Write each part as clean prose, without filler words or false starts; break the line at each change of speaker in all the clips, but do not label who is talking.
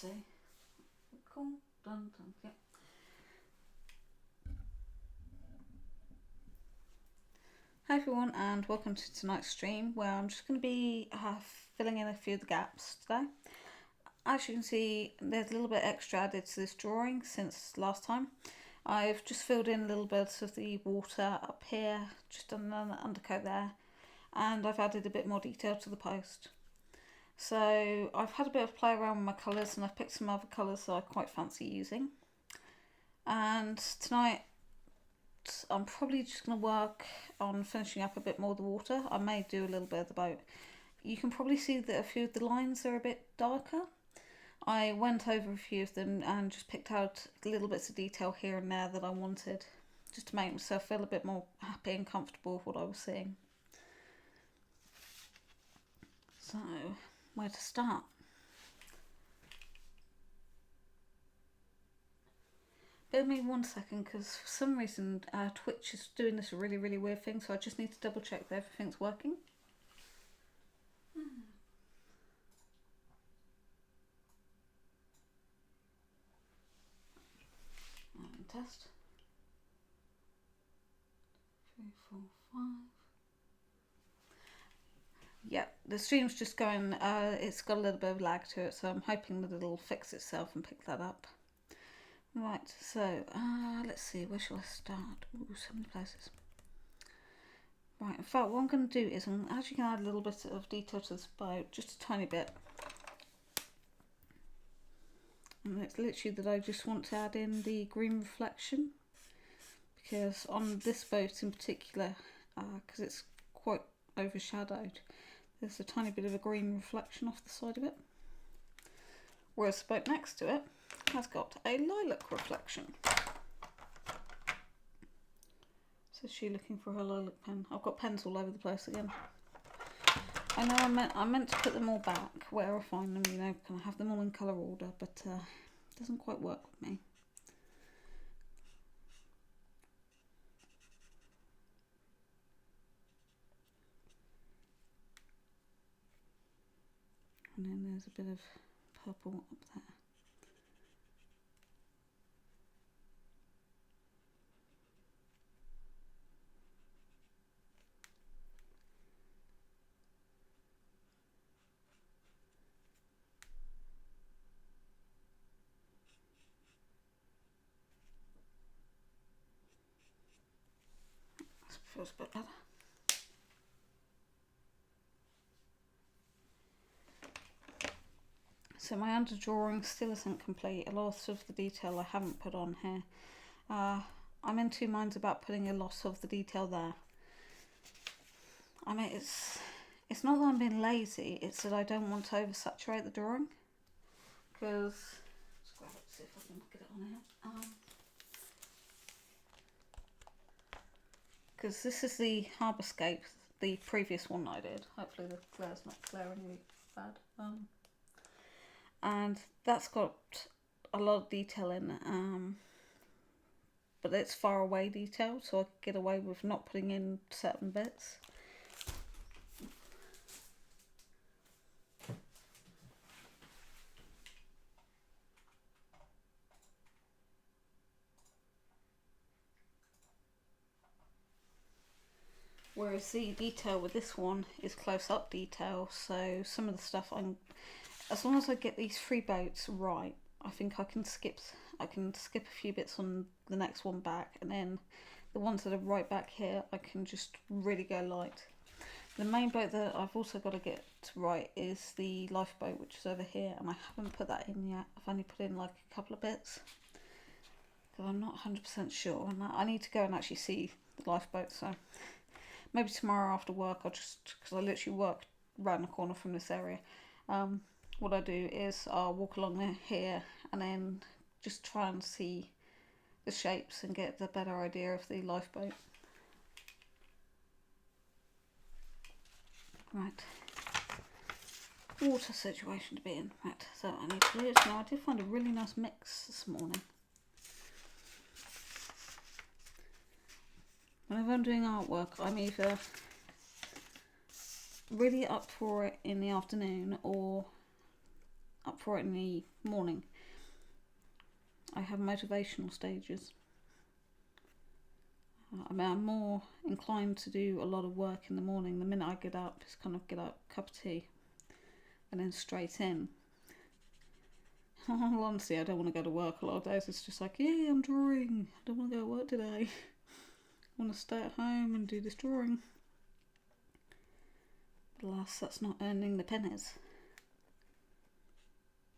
see. Cool. Done. Yep. Hi everyone, and welcome to tonight's stream where I'm just going to be filling in a few of the gaps today. As you can see, there's a little bit extra added to this drawing since last time. I've just filled in a little bit of the water up here, just done an undercoat there, and I've added a bit more detail to the post. So I've had a bit of play around with my colours, and I've picked some other colours that I quite fancy using. And tonight I'm probably just going to work on finishing up a bit more of the water. I may do a little bit of the boat. You can probably see that a few of the lines are a bit darker. I went over a few of them and just picked out little bits of detail here and there that I wanted, just to make myself feel a bit more happy and comfortable with what I was seeing. So, where to start? Bear with me 1 second, because for some reason Twitch is doing this really weird thing, so I just need to double check that everything's working. Test. 3, 4, 5. Yeah, the stream's just going, it's got a little bit of lag to it, so I'm hoping that it'll fix itself and pick that up. Right, so let's see, where shall I start? Ooh, so many places. Right, in fact, what I'm going to do is I'm actually going to add a little bit of detail to this boat, just a tiny bit. And it's literally that I just want to add in the green reflection, because on this boat in particular, because it's quite overshadowed, there's a tiny bit of a green reflection off the side of it. Whereas the boat next to it has got a lilac reflection. So is she looking for her lilac pen? I've got pens all over the place again. I know I meant to put them all back where I find them, you know, kind of have them all in colour order, but it doesn't quite work with me. And then there's a bit of purple up there. That feels a bit better. So my under drawing still isn't complete. A lot of the detail I haven't put on here. I'm in two minds about putting a lot of the detail there. I mean, it's not that I'm being lazy, it's that I don't want to oversaturate the drawing. Because, let's grab it, see if I can get it on here. Because this is the Harbourscape, the previous one I did. Hopefully the glare's not glaringly bad. And that's got a lot of detail in it, but it's far away detail, so I could get away with not putting in certain bits. Whereas the detail with this one is close-up detail, so some of the stuff as long as I get these 3 boats right, I think I can skip a few bits on the next one back, and then the ones that are right back here, I can just really go light. The main boat that I've also got to get right is the lifeboat, which is over here, and I haven't put that in yet. I've only put in like a couple of bits, because I'm not 100% sure, and I need to go and actually see the lifeboat, so maybe tomorrow after work, because I literally work round the corner from this area, what I do is I'll walk along here and then just try and see the shapes and get the better idea of the lifeboat. Right, water situation to be in. Right, so I need to do it now. I did find a really nice mix this morning. Whenever I'm doing artwork, I'm either really up for it in the afternoon or up for it in the morning. I have motivational stages. I mean, I'm more inclined to do a lot of work in the morning. The minute I get up, it's kind of get up, cup of tea, and then straight in. Honestly, I don't want to go to work a lot of days. It's just like, yeah, I'm drawing. I don't want to go to work today. I want to stay at home and do this drawing. But alas, that's not earning the pennies.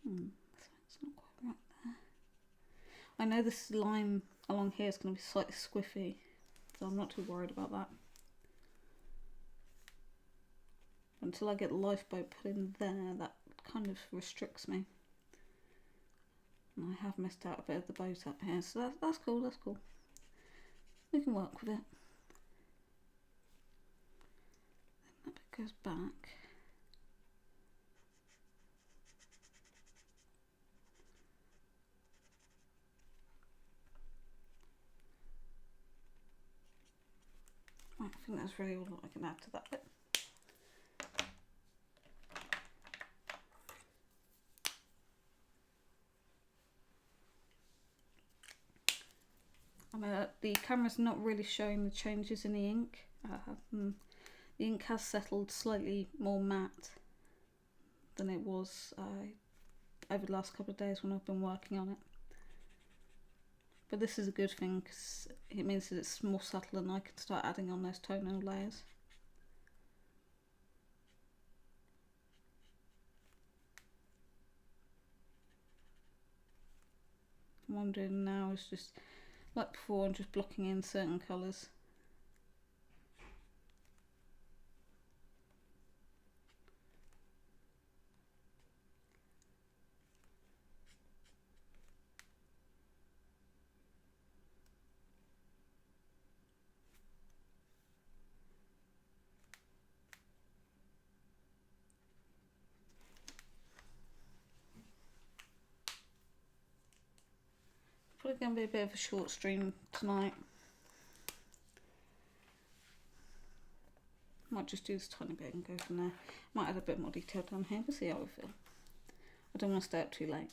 It's not quite right there. I know this line along here is going to be slightly squiffy, so I'm not too worried about that. Until I get the lifeboat put in there, that kind of restricts me. And I have missed out a bit of the boat up here, so that's cool, that's cool. We can work with it. Then that bit goes back. Right, I think that's really all I can add to that bit. The camera's not really showing the changes in the ink. The ink has settled slightly more matte than it was over the last couple of days when I've been working on it. But this is a good thing because it means that it's more subtle and I can start adding on those toenail layers. What I'm doing now is just, like before, I'm just blocking in certain colours. Probably going to be a bit of a short stream tonight. Might just do this tiny bit and go from there. Might add a bit more detail down here, we'll see how I feel. I don't want to stay up too late.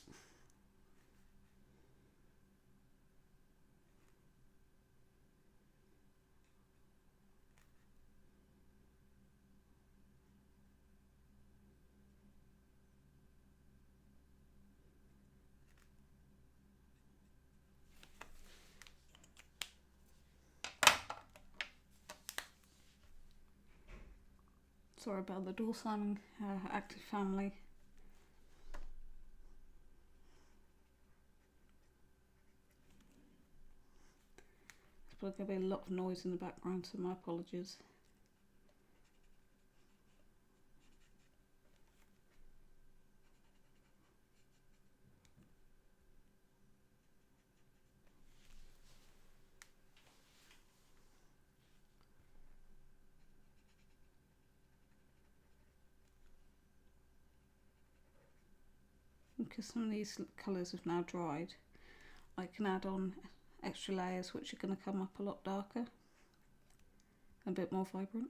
Sorry about the door slamming, active family. There's probably going to be a lot of noise in the background, so my apologies. Because some of these colours have now dried, I can add on extra layers which are going to come up a lot darker, a bit more vibrant.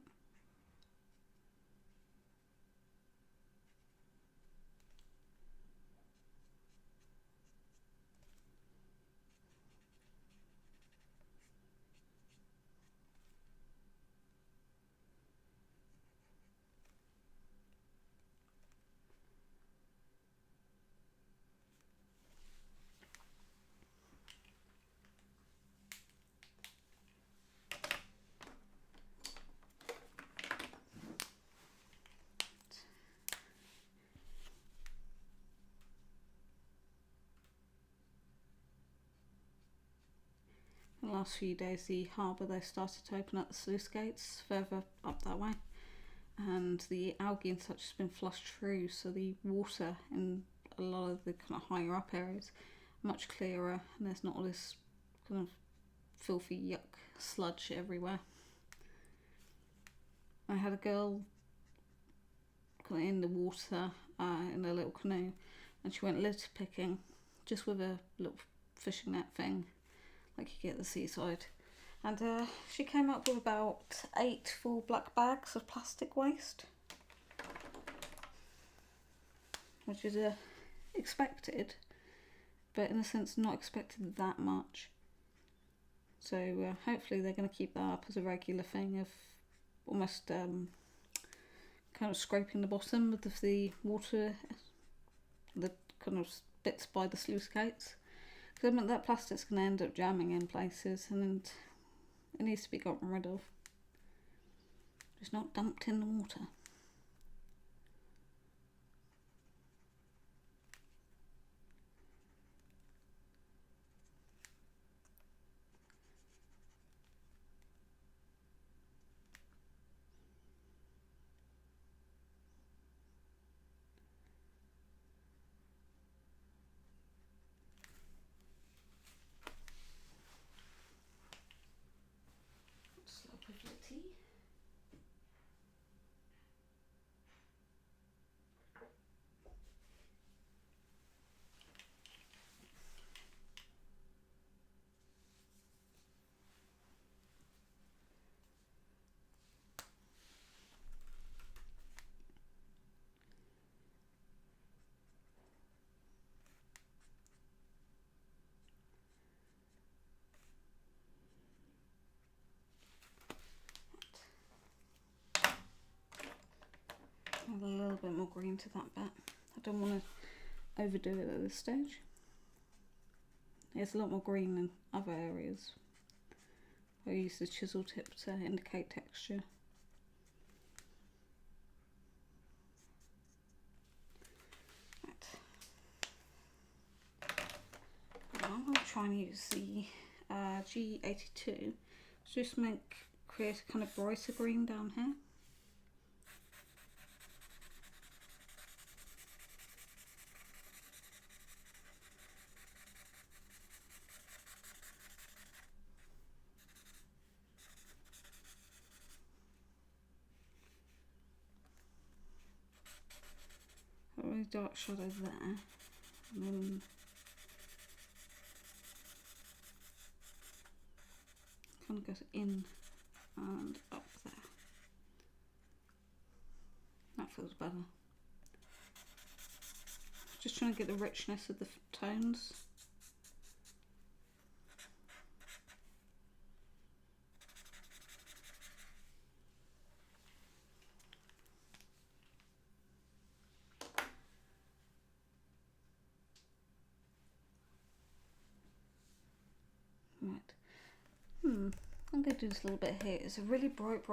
The last few days the harbour, they started to open up the sluice gates further up that way, and the algae and such has been flushed through, so the water in a lot of the kind of higher up areas much clearer, and there's not all this kind of filthy yuck sludge everywhere. I had a girl kind of in the water in a little canoe, and she went litter picking just with a little fishing net thing like you get at the seaside, and she came up with about 8 full black bags of plastic waste, which is expected, but in a sense not expected that much. So hopefully they're going to keep that up as a regular thing of almost kind of scraping the bottom of the water, the kind of bits by the sluice gates. Because I mean, that plastic's going to end up jamming in places, and it needs to be gotten rid of. Just not dumped in the water. Add a little bit more green to that bit. I don't want to overdo it at this stage. There's a lot more green than other areas. I use the chisel tip to indicate texture. Right. I'm going to try and use the G82 to just create a kind of brighter green down here. A really dark shadow there, and then kind of goes in and up there. That feels better. Just trying to get the richness of the tones. Right. I'm going to do this a little bit here. It's a really bright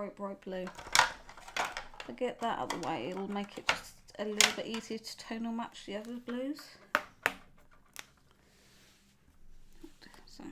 blue. If I get that out of the way, it'll make it just a little bit easier to tonal match the other blues. So.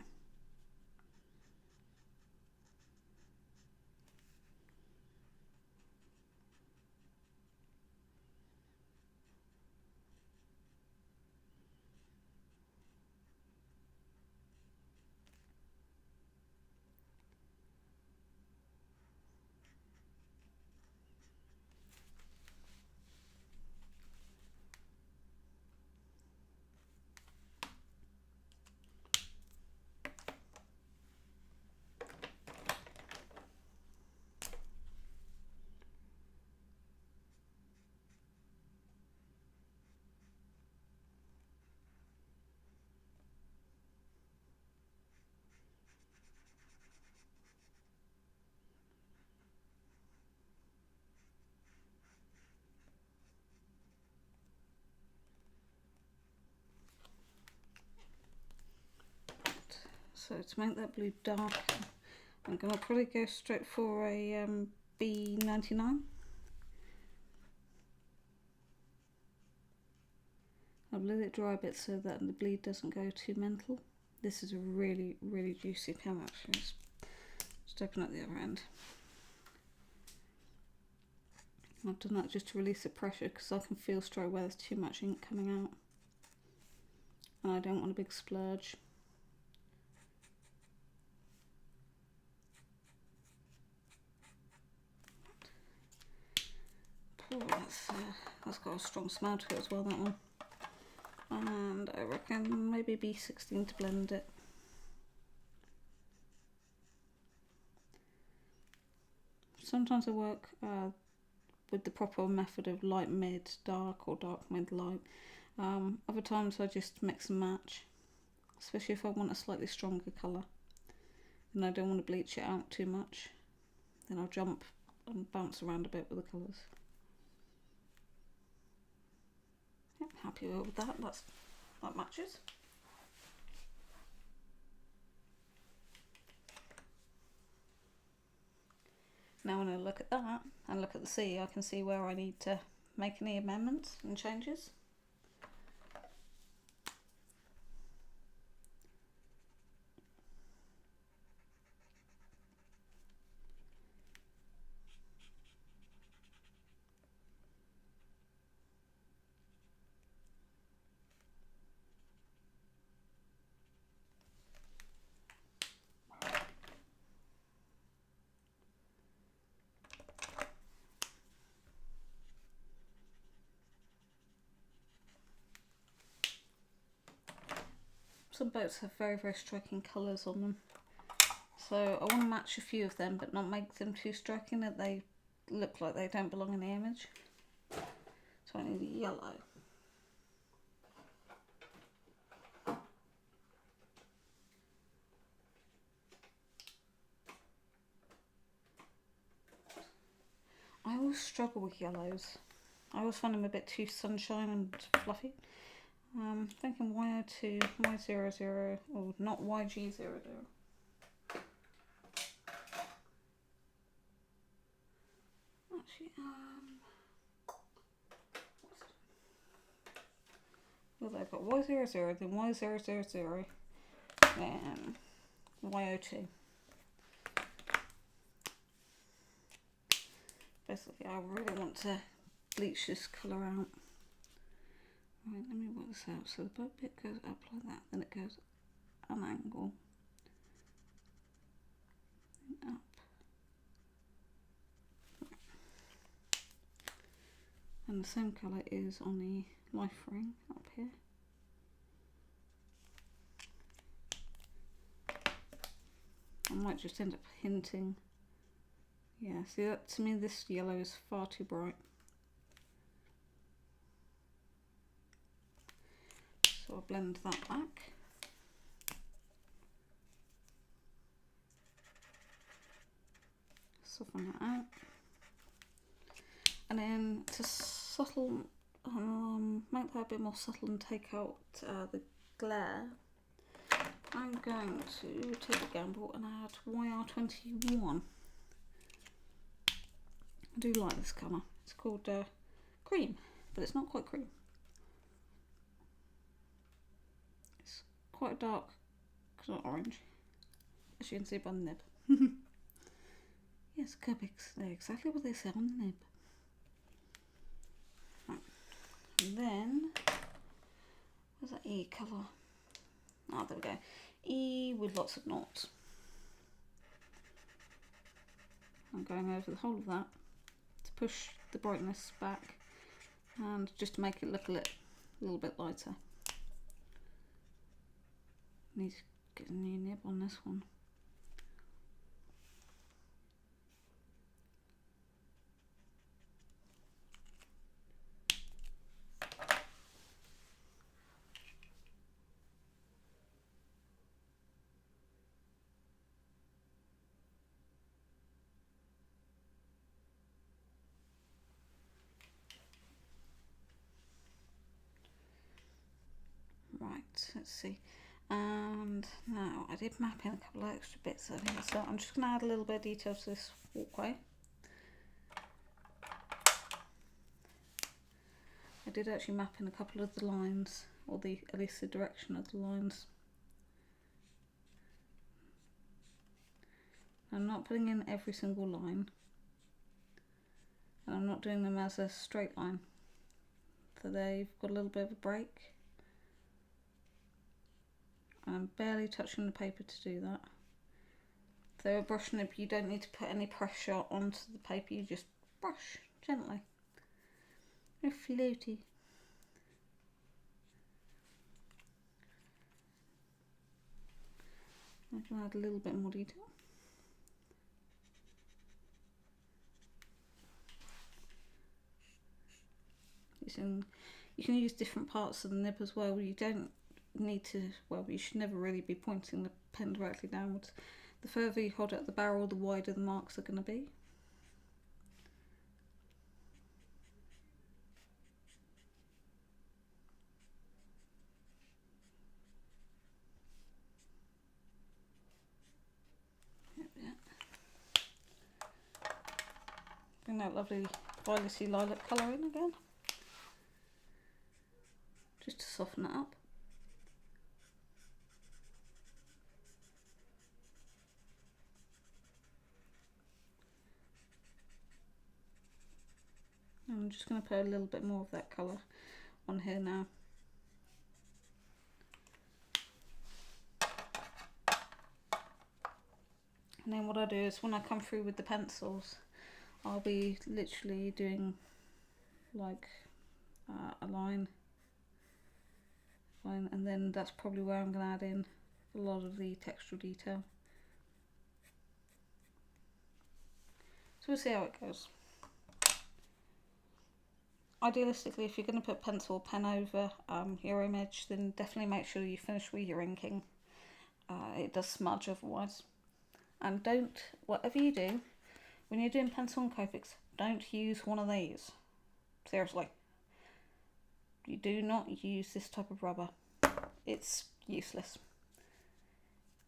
So to make that blue darker, I'm going to probably go straight for a B99. I'll let it dry a bit so that the bleed doesn't go too mental. This is a really juicy pen actually. Just open up the other end. I've done that just to release the pressure because I can feel straight away there's too much ink coming out. And I don't want a big splurge. Oh, that's got a strong smell to it as well, that one. And I reckon maybe B16 to blend it. Sometimes I work with the proper method of light mid dark or dark mid light, Other times I just mix and match, especially if I want a slightly stronger colour and I don't want to bleach it out too much. Then I'll jump and bounce around a bit with the colours. Yep, happy with that. That matches. Now when I look at that and look at the sea, I can see where I need to make any amendments and changes. Some boats have very, very striking colours on them. So I want to match a few of them, but not make them too striking that they look like they don't belong in the image. So I need yellow. I always struggle with yellows. I always find them a bit too sunshine and fluffy. Thinking Y02, Y00, or not YG00. Actually, well, I've got Y00, then Y000, then Y02. Basically, I really want to bleach this colour out. Right, let me work this out. So the boat bit goes up like that, then it goes an angle, and up. And the same colour is on the life ring up here. I might just end up hinting. Yeah, see that, to me this yellow is far too bright. So I'll blend that back. Soften that out. And then to subtle, make that a bit more subtle and take out the glare, I'm going to take a gamble and add YR21. I do like this colour. It's called cream, but it's not quite cream. It's quite a dark, not orange, as you can see by the nib. Yes, Copics, they're exactly what they say on the nib. Right. And then, where's that E colour? Oh, there we go. E with lots of knots. I'm going over the whole of that to push the brightness back and just to make it look a little bit lighter. Need to get a new nib on this one. Right, let's see. And now I did map in a couple of extra bits over here, so I'm just going to add a little bit of detail to this walkway. I did actually map in a couple of the lines, or at least the direction of the lines. I'm not putting in every single line, and I'm not doing them as a straight line, so they've got a little bit of a break. I'm barely touching the paper to do that. So a brush nib, you don't need to put any pressure onto the paper, you just brush gently. They're floaty. I can add a little bit more detail. You can use different parts of the nib as well. You don't need to, well, you should never really be pointing the pen directly downwards. The further you hold it at the barrel, the wider the marks are going to be. Bring that lovely violety lilac colour in again, just to soften it up. And I'm just going to put a little bit more of that colour on here now. And then what I do is when I come through with the pencils, I'll be literally doing like a line, and then that's probably where I'm going to add in a lot of the textural detail. So we'll see how it goes. Idealistically, if you're going to put pencil or pen over your image, then definitely make sure you finish with your inking. It does smudge otherwise. And don't, whatever you do, when you're doing pencil and Copics, don't use one of these. Seriously. You do not use this type of rubber. It's useless.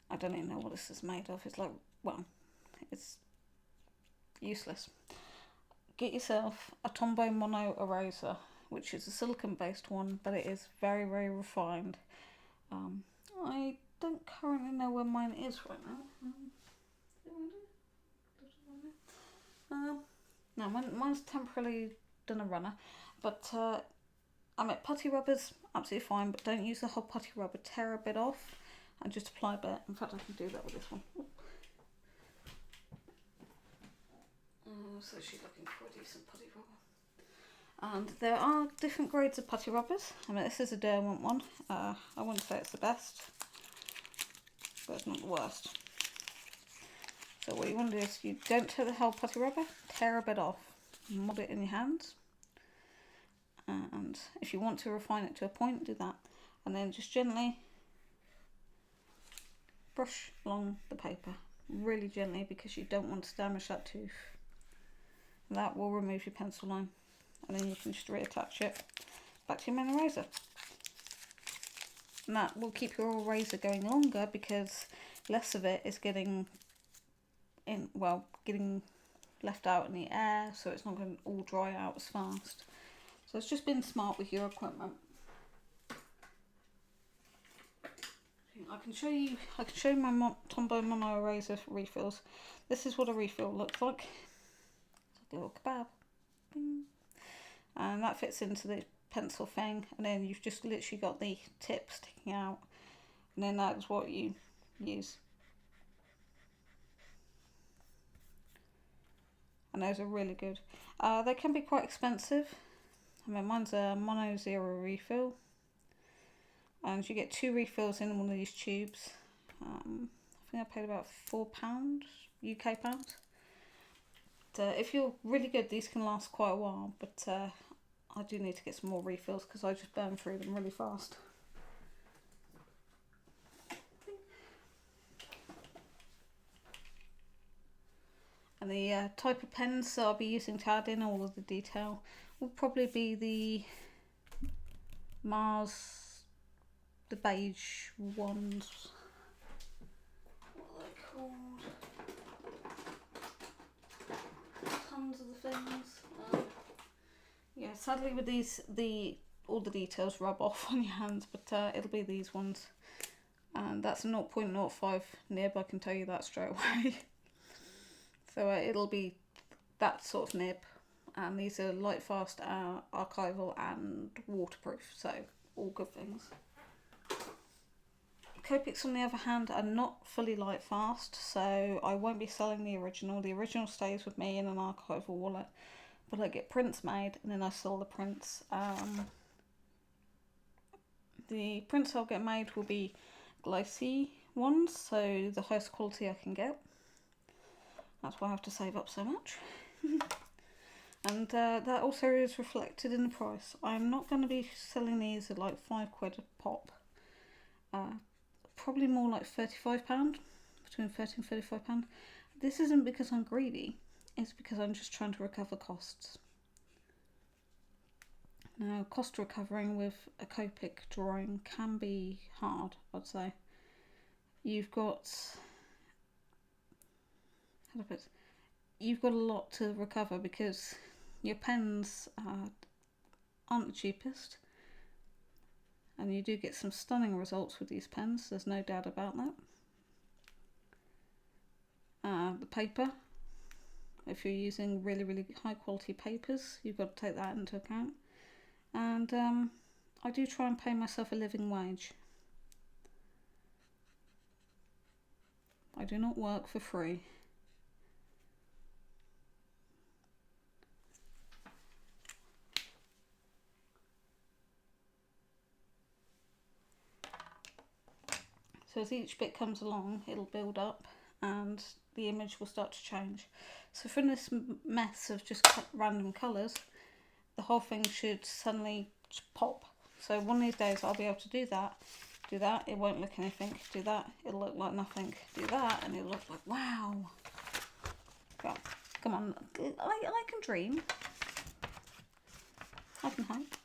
I don't even know what this is made of. It's like, well, it's useless. Get yourself a Tombow Mono eraser, which is a silicone based one, but it is very, very refined. I don't currently know where mine is right now. No, mine's temporarily done a runner, but I mean, putty rubber's absolutely fine, but don't use the whole putty rubber. Tear a bit off and just apply a bit. In fact, I can do that with this one. So she's looking for a decent putty rubber. And there are different grades of putty rubbers. I mean, this is a Derwent one. I wouldn't say it's the best, but it's not the worst. So what you want to do is you don't tear the whole putty rubber, tear a bit off, mold it in your hands. And if you want to refine it to a point, do that. And then just gently brush along the paper, really gently, because you don't want to damage that tooth. That will remove your pencil line, and then you can just reattach it back to your main eraser. And that will keep your eraser going longer because less of it is getting left out in the air, so it's not going to all dry out as fast. So it's just being smart with your equipment. I can show you my Tombow Mono eraser refills. This is what a refill looks like. It's like a little kebab. Bing. And that fits into the pencil thing, and then you've just literally got the tip sticking out, and then that's what you use. And those are really good. They can be quite expensive. I mean, mine's a Mono Zero refill, and you get 2 refills in one of these tubes. I think I paid about £4, UK pounds. If you're really good, these can last quite a while, but I do need to get some more refills because I just burn through them really fast. And the type of pens that I'll be using to add in all of the detail will probably be the Mars, the beige ones. What are they called? Tons of the things. Yeah, sadly with these, all the details rub off on your hands, but it'll be these ones. And that's a 0.05 nib, I can tell you that straight away. So it'll be that sort of nib, and these are light fast, archival and waterproof, so all good things. Copics on the other hand are not fully light fast, so I won't be selling the original. The original stays with me in an archival wallet, but I get prints made and then I sell the prints. The prints I'll get made will be glossy ones, so the highest quality I can get. That's why I have to save up so much. And that also is reflected in the price. I'm not going to be selling these at like £5 a pop. Probably more like £35, between £30 and £35. This isn't because I'm greedy, it's because I'm just trying to recover costs. Now, cost recovering with a Copic drawing can be hard, I'd say. You've got, how do I put it? You've got a lot to recover because your pens aren't the cheapest, and you do get some stunning results with these pens, there's no doubt about that. The paper, if you're using really, really high quality papers, you've got to take that into account. And I do try and pay myself a living wage. I do not work for free. So as each bit comes along, it'll build up and the image will start to change. So from this mess of just random colours, the whole thing should suddenly pop. So one of these days I'll be able to do that, it won't look anything, do that, it'll look like nothing, do that, and it'll look like, wow. Come on, I can dream. I can hope.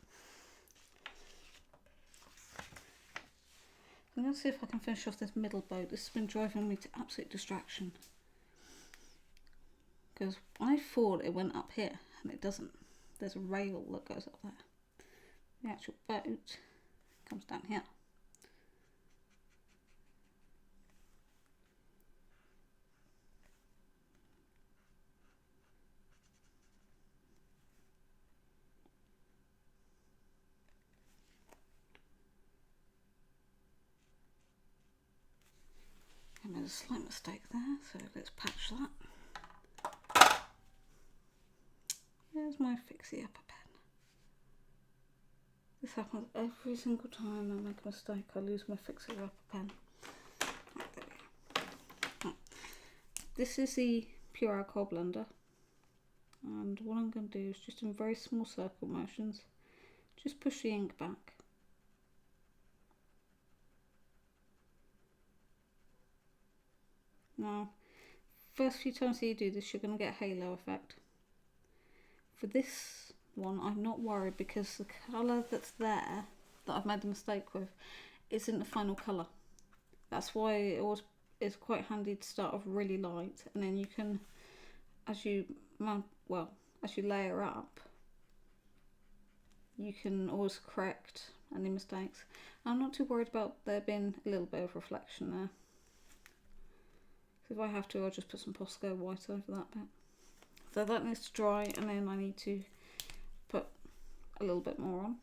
I'm going to see if I can finish off this middle boat. This has been driving me to absolute distraction. Because I thought it went up here, and it doesn't. There's a rail that goes up there. The actual boat comes down here. I made a slight mistake there, so let's patch that. There's my fixie upper pen. This happens every single time I make a mistake, I lose my fixie upper pen. Right, there we go. Right. This is the pure alcohol blender, and what I'm going to do is just in very small circle motions, just push the ink back. Now, first few times that you do this, you're going to get a halo effect. For this one, I'm not worried because the colour that's there, that I've made the mistake with, isn't the final colour. That's why it's quite handy to start off really light, and then you can, as you layer up, you can always correct any mistakes. I'm not too worried about there being a little bit of reflection there. If I have to, I'll just put some Posco white over that bit. So that needs to dry, and then I need to put a little bit more on.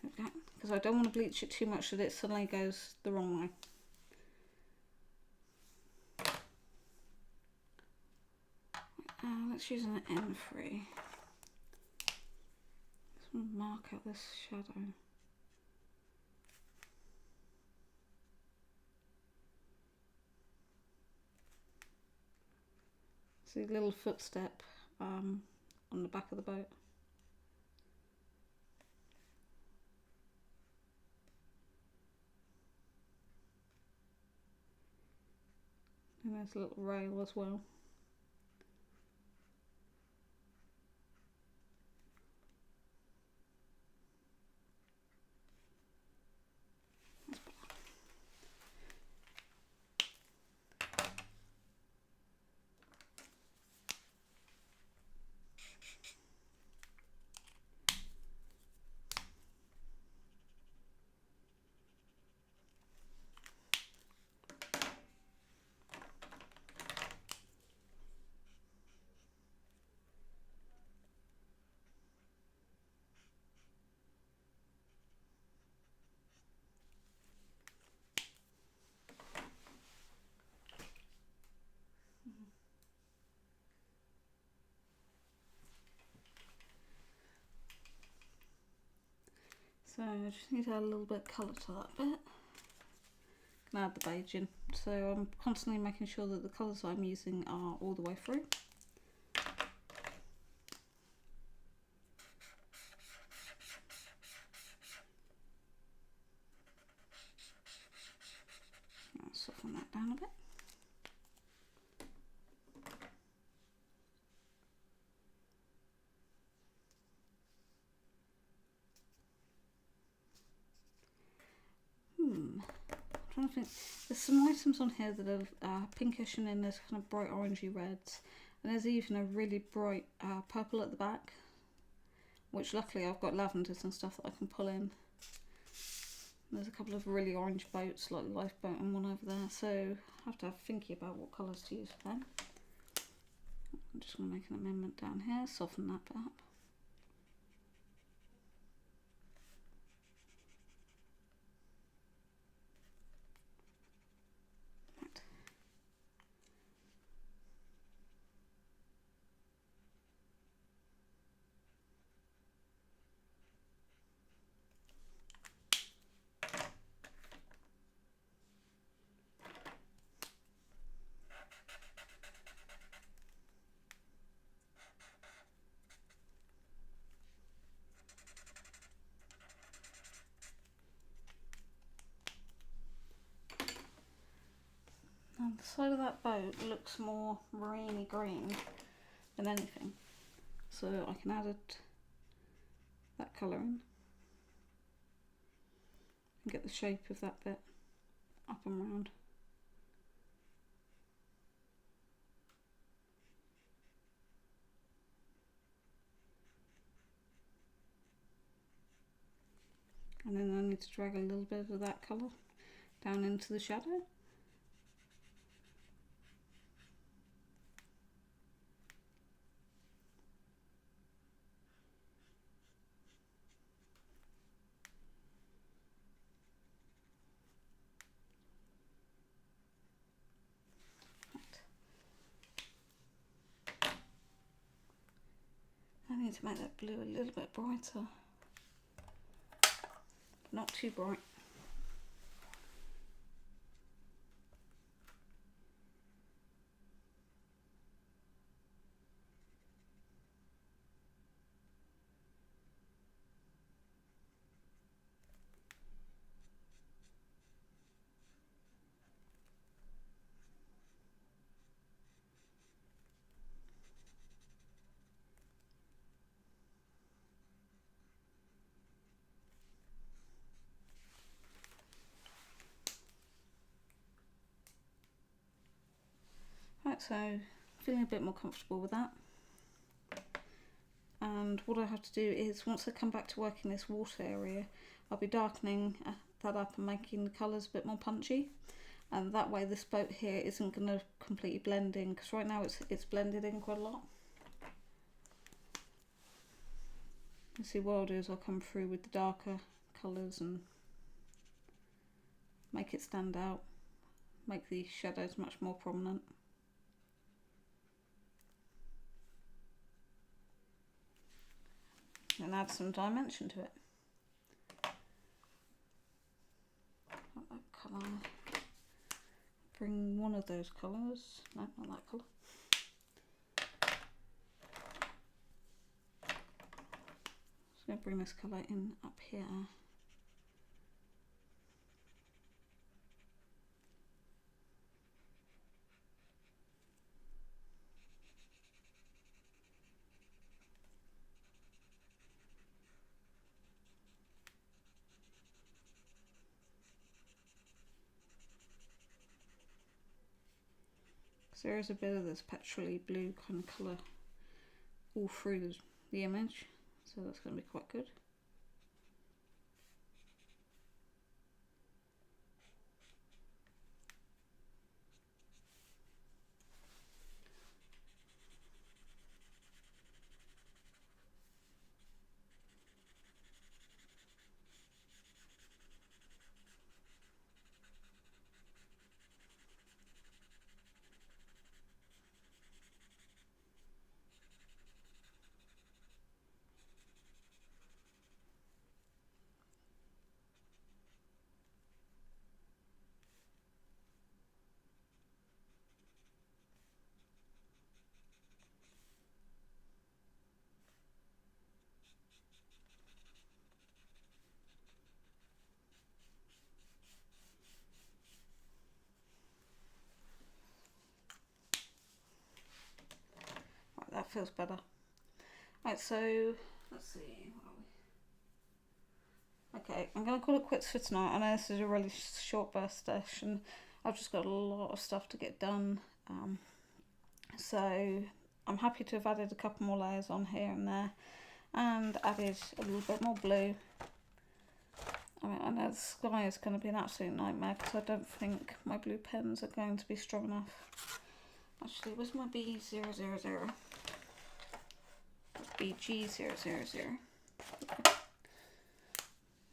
Okay, because I don't want to bleach it too much that it suddenly goes the wrong way. Let's use an N3. Let's mark out this shadow. See a little footstep on the back of the boat. And there's a little rail as well. So I just need to add a little bit of colour to that bit. and add the beige in. So I'm constantly making sure that the colours I'm using are all the way through. I'll soften that down a bit. I'm trying to think. There's some items on here that are pinkish, and then there's kind of bright orangey reds, and there's even a really bright purple at the back, which luckily I've got lavenders and stuff that I can pull in. There's a couple of really orange boats, like the lifeboat and one over there, so I have to have thinky about what colours to use for them. I'm just going to make an amendment down here, soften that bit up. And the side of that boat looks more mariney green than anything, so I can add that colour in and get the shape of that bit up and round. And then I need to drag a little bit of that colour down into the shadow. I need to make that blue a little bit brighter, not too bright. Right, so feeling a bit more comfortable with that. And what I have to do is, once I come back to work in this water area, I'll be darkening that up and making the colours a bit more punchy. And that way this boat here isn't going to completely blend in, because right now it's blended in quite a lot. You see, what I'll do is I'll come through with the darker colours and make it stand out, make the shadows much more prominent. And add some dimension to it. Like that colour. Bring one of those colours. No, not that colour. Just going to bring this colour in up here. So there is a bit of this petrol-y blue kind of colour all through the image, so that's going to be quite good. feels better. Right, so let's see. Okay, I'm going to call it quits for tonight. I know this is a really short burst session. I've just got a lot of stuff to get done. So I'm happy to have added a couple more layers on here and there and added a little bit more blue. I mean, I know the sky is going to be an absolute nightmare because I don't think my blue pens are going to be strong enough. Actually, where's my B000? BG000.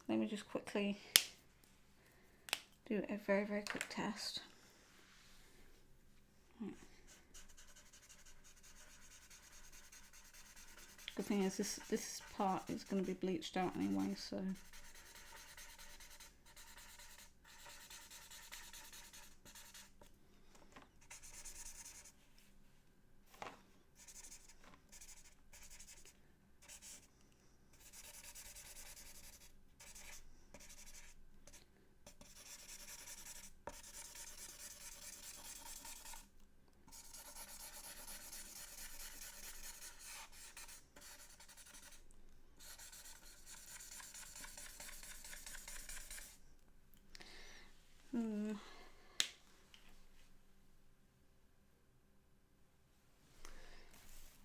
Let me just quickly do a very, very quick test. Right. Good thing is this part is going to be bleached out anyway, so.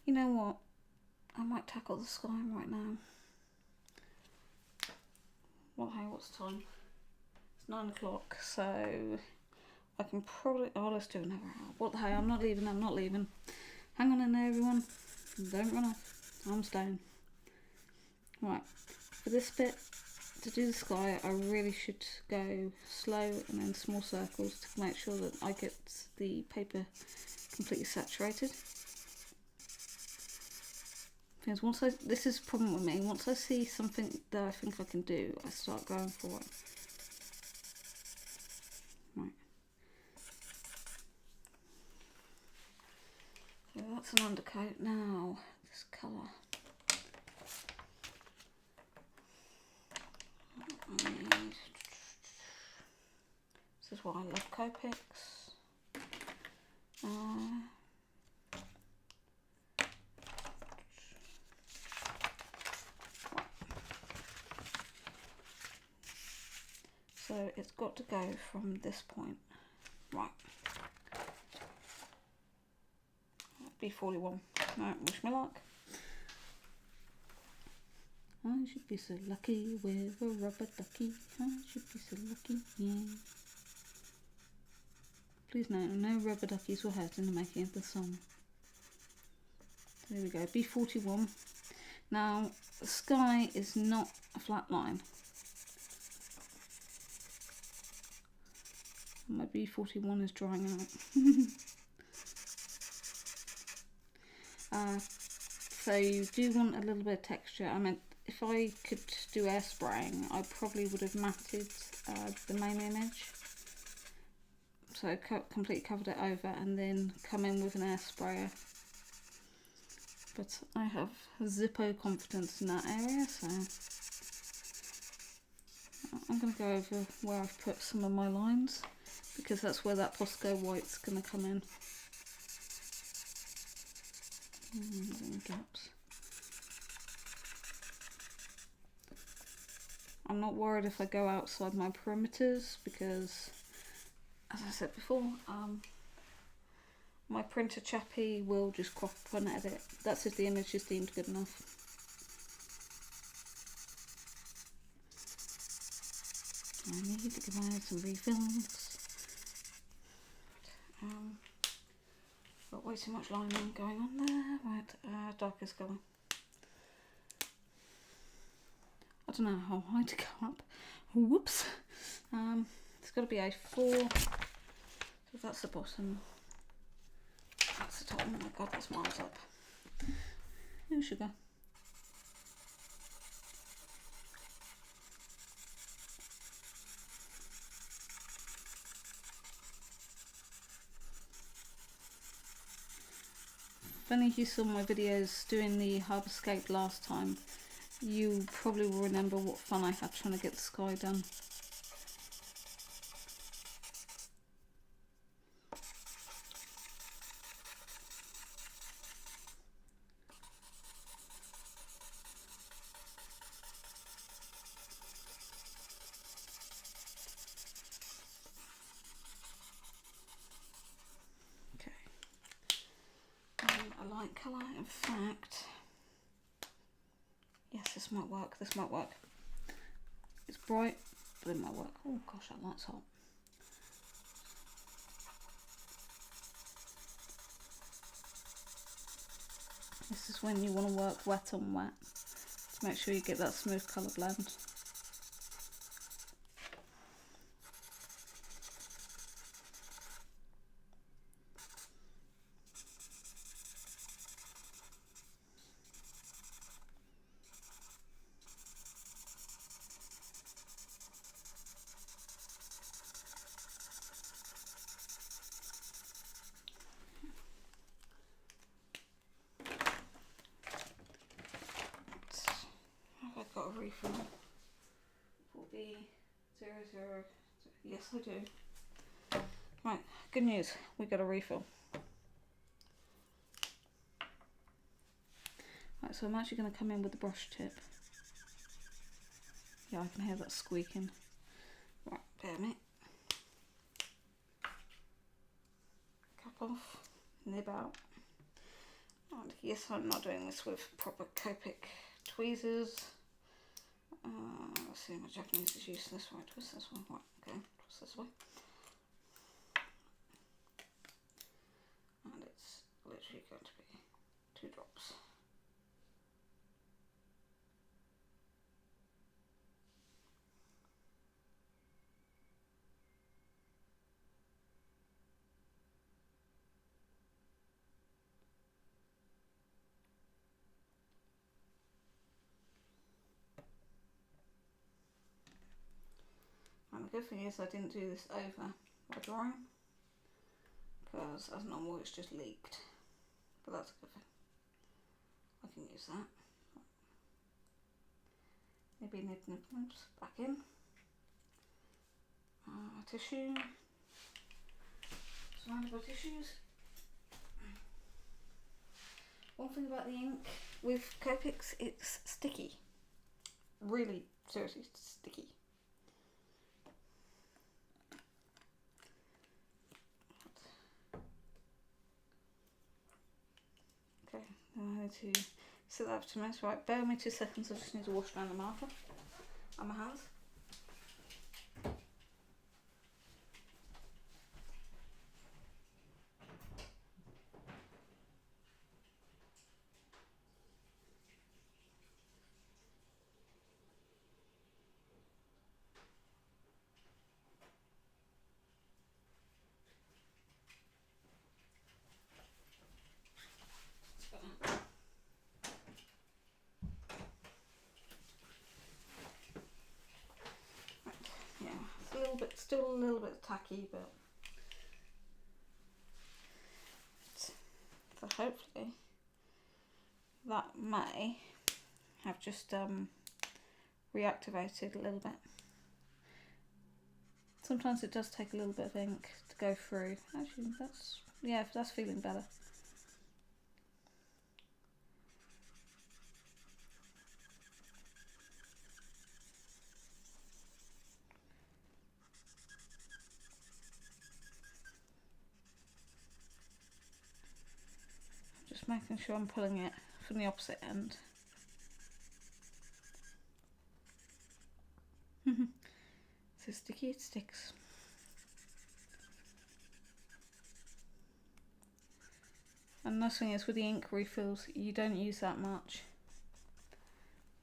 You know what? I might tackle the sky right now. Well, hey, what's the time? It's 9 o'clock, so I can probably. Oh, let's do another hour. What the hell? I'm not leaving. Hang on in there, everyone. Don't run off. I'm staying. Right. For this bit, to do the sky, I really should go slow and in small circles to make sure that I get the paper completely saturated. Because this is the problem with me, once I see something that I think I can do, I start going for it. Right. So that's an undercoat. Now, this colour. This is why I love Copics. So it's got to go from this point. Right. B41. Right, wish me luck. I should be so lucky with a rubber ducky. I should be so lucky, yeah. Please note, no rubber duckies were hurt in the making of the song. There we go, B41. Now, the sky is not a flat line. My B41 is drying out. So you do want a little bit of texture. I mean, if I could do air spraying, I probably would have matted the main image. So completely covered it over and then come in with an air sprayer. But I have Zippo confidence in that area, so I'm going to go over where I've put some of my lines, because that's where that Posco white's going to come in. Gaps. I'm not worried if I go outside my perimeters, because, as I said before, my printer chappy will just crop up and edit. That's if the image is deemed good enough. I need to go out some refills. Got way too much lining going on there. Right, darkest colour. I don't know how high to go up. Whoops. It's got to be A4. So that's the bottom. That's the top. Oh my god, that's miles up. No sugar. If any of you saw my videos doing the Harbourscape last time, you probably will remember what fun I had trying to get the sky done. a light colour. In fact, yes, this might work. This might work. It's bright, but it might work. Oh gosh, that light's hot. This is when you want to work wet on wet to make sure you get that smooth colour blend. Got a refill for B00. Yes, I do. Right, good news, we got a refill. Right, so I'm actually going to come in with the brush tip. Yeah, I can hear that squeaking. Right, bear me. Cap off, nib out. And yes, I'm not doing this with proper Copic tweezers. Let's see, my Japanese is useless. Right, twist this one. Right, okay, twist this way. And it's literally going to be 2 drops. And the good thing is I didn't do this over my drawing, because as normal it's just leaked, but that's a good thing. I can use that. Maybe nibs back in. Tissue, surrounded by tissues. One thing about the ink with Copics, it's sticky. Really, seriously sticky. Okay, then I need to set that up to mess. Right, bear with me 2 seconds, I just need to wash down the marker and my hands. Still a little bit tacky, but so hopefully that may have just reactivated a little bit. Sometimes it does take a little bit of ink to go through. Actually, that's feeling better. Just making sure I'm pulling it from the opposite end. So sticky it sticks. And the nice thing is with the ink refills, you don't use that much.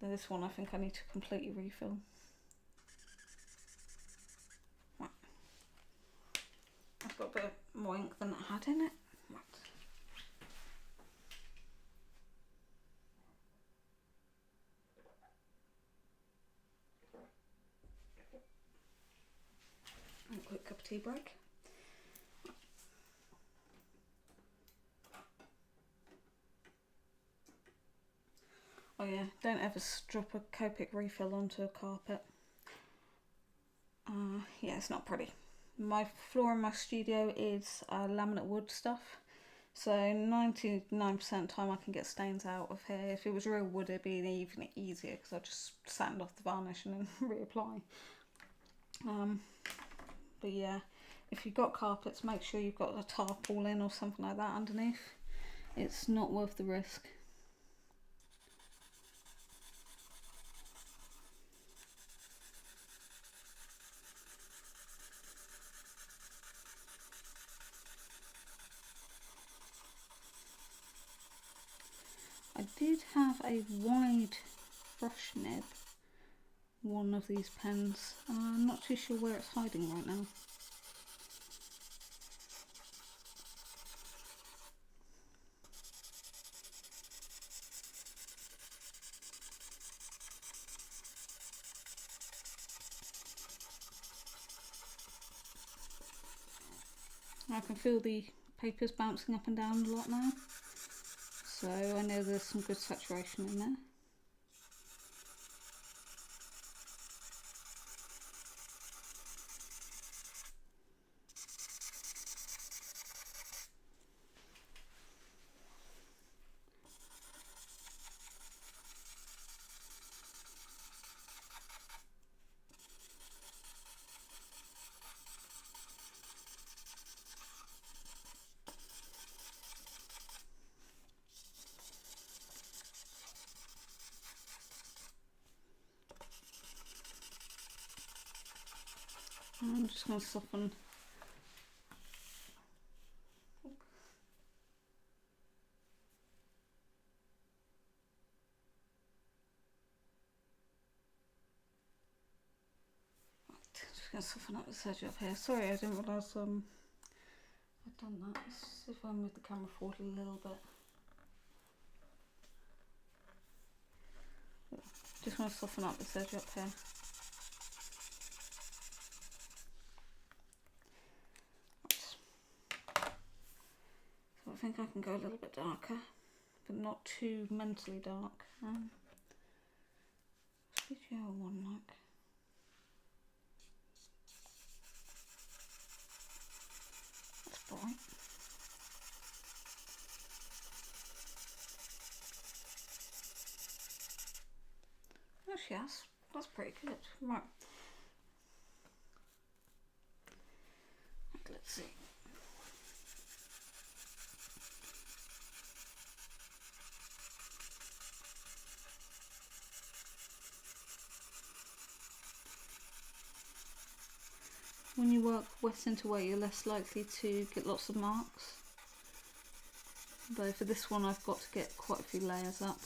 This one I think I need to completely refill. Right. I've got a bit more ink than it had in it. Right. And a quick cup of tea break. Oh yeah, don't ever drop a Copic refill onto a carpet. Yeah, it's not pretty. My floor in my studio is laminate wood stuff, so 99% of the time I can get stains out of here. If it was real wood, it'd be even easier because I just sand off the varnish and then reapply. But yeah, if you've got carpets, make sure you've got a tarpaulin or something like that underneath. It's not worth the risk. I did have a wide brush nib, one of these pens. I'm not too sure where it's hiding right now. I can feel the papers bouncing up and down a lot now, so I know there's some good saturation in there. I'm just going to soften. Just going to soften up this edge up here. Sorry, I didn't realise I'd done that. Let's see if I move the camera forward a little bit. Just want to soften up this edge up here. So I think I can go a little bit darker, but not too mentally dark. Video one like. That's bright. Actually, that's pretty good. Right. Let's see. When you work wet into wet, you're less likely to get lots of marks. Though for this one, I've got to get quite a few layers up.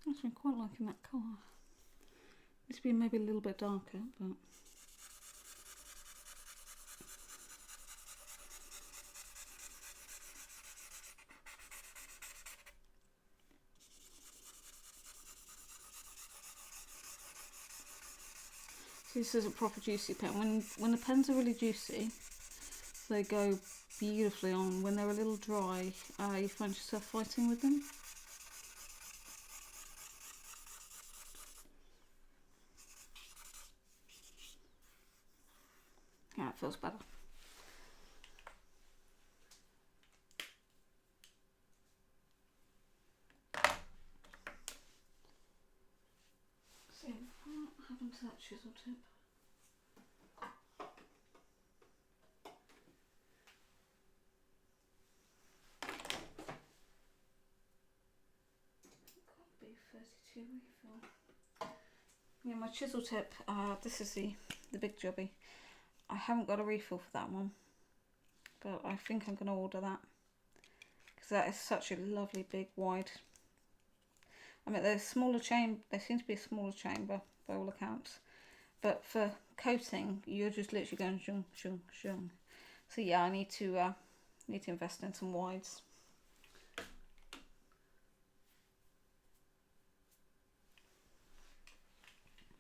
Actually, I'm quite liking that colour. Needs to be maybe a little bit darker, but. This is a proper juicy pen. When the pens are really juicy, they go beautifully on. When they're a little dry, you find yourself fighting with them. Yeah, it feels better. So, what happened to that chisel tip? Refill. Yeah, my chisel tip, this is the big jobby. I haven't got a refill for that one, but I think I'm going to order that because that is such a lovely big wide. I mean, there's smaller chamber. There seems to be a smaller chamber by all accounts, but for coating, you're just literally going shung shung shung. So yeah, I need to invest in some wides.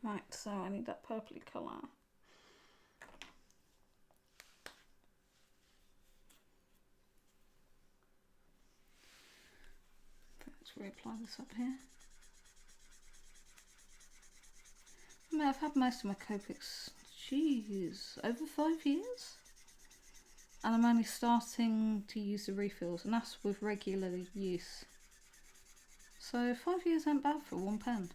Right, so I need that purpley colour. Let's reapply this up here. I mean, I've had most of my Copics, geez, over 5 years? And I'm only starting to use the refills, and that's with regular use. So 5 years ain't bad for one pen.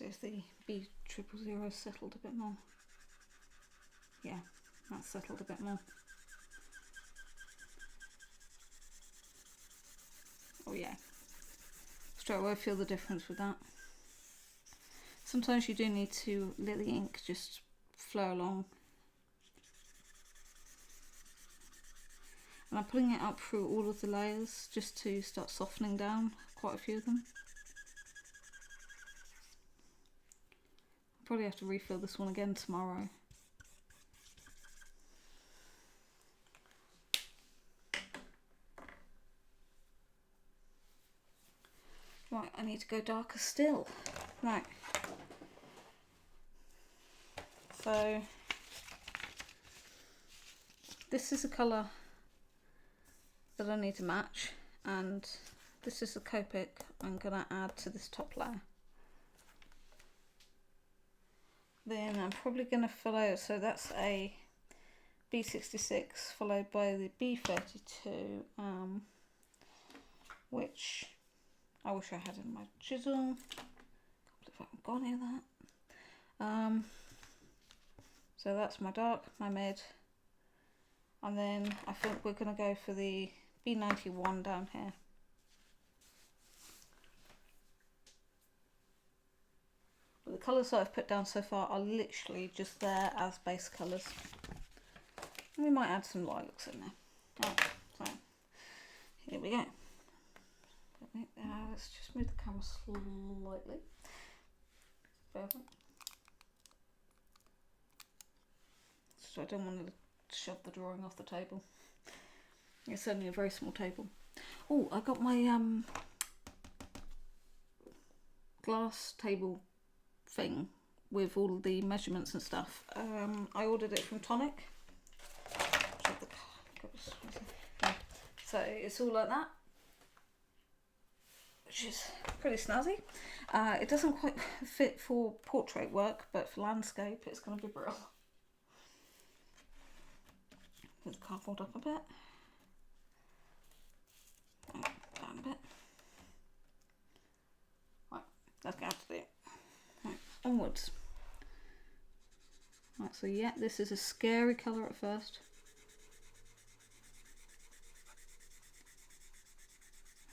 if the B000 settled a bit more. Yeah, that's settled a bit more. Oh yeah, straight away I feel the difference with that. Sometimes you do need to let the ink just flow along. And I'm putting it up through all of the layers just to start softening down quite a few of them. I'll probably have to refill this one again tomorrow. Right, I need to go darker still. Right. So this is a colour that I need to match, and this is the Copic I'm going to add to this top layer. Then I'm probably going to follow, so that's a B66 followed by the B32, which I wish I had in my chisel. Can't believe I haven't got any of that. So that's my dark, my mid, and then I think we're going to go for the B91 down here. But the colours that I've put down so far are literally just there as base colours. And we might add some lilacs in there. Right, so here we go. Let's just move the camera slightly. Perfect. So I don't want to shove the drawing off the table. It's only a very small table. Oh, I got my glass table thing with all the measurements and stuff. I ordered it from Tonic. So it's all like that, which is pretty snazzy. It doesn't quite fit for portrait work, but for landscape it's going to be brilliant. Put the cardboard up a bit. Down a bit. Right, that's going to have to do. Right, onwards. Right, so yeah, this is a scary colour at first.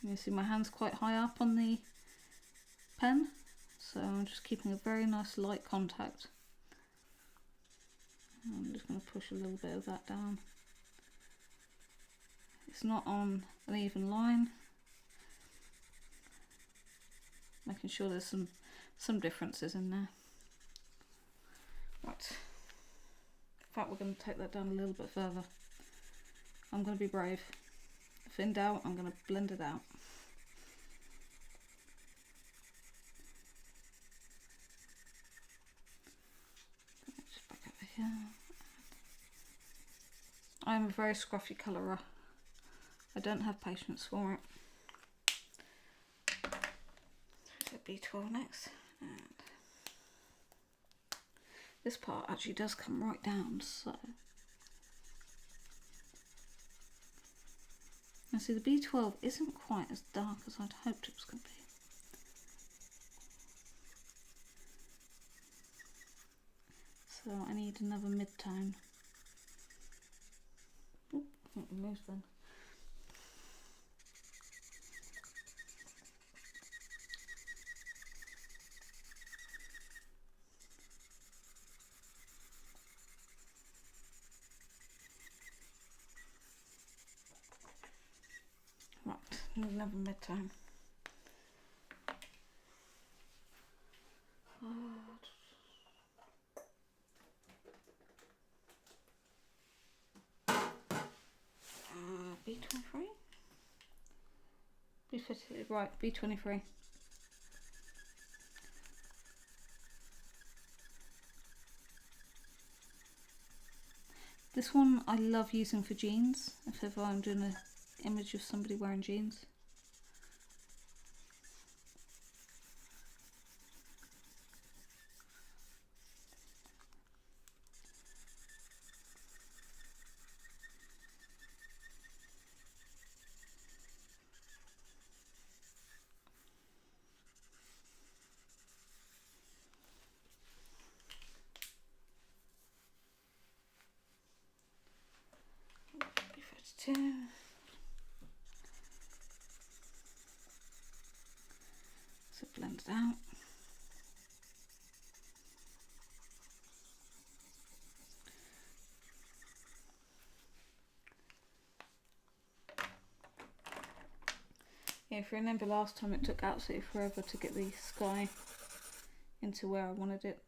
You see my hand's quite high up on the pen, so I'm just keeping a very nice light contact. I'm just going to push a little bit of that down. It's not on an even line. Making sure there's some differences in there. Right. In fact, we're going to take that down a little bit further. I'm going to be brave. If in doubt, I'm going to blend it out. Just back over here. I'm a very scruffy colourer. I don't have patience for it. So B12 next. And this part actually does come right down, so. Now see, the B12 isn't quite as dark as I'd hoped it was going to be. So I need another mid-tone. Oop, I think we moved then. Right, another mid-tone. B23? B50, right, B23. This one I love using for jeans, if ever I'm doing an image of somebody wearing jeans. too. So blend it out. Yeah, if you remember last time, it took absolutely forever to get the sky into where I wanted it.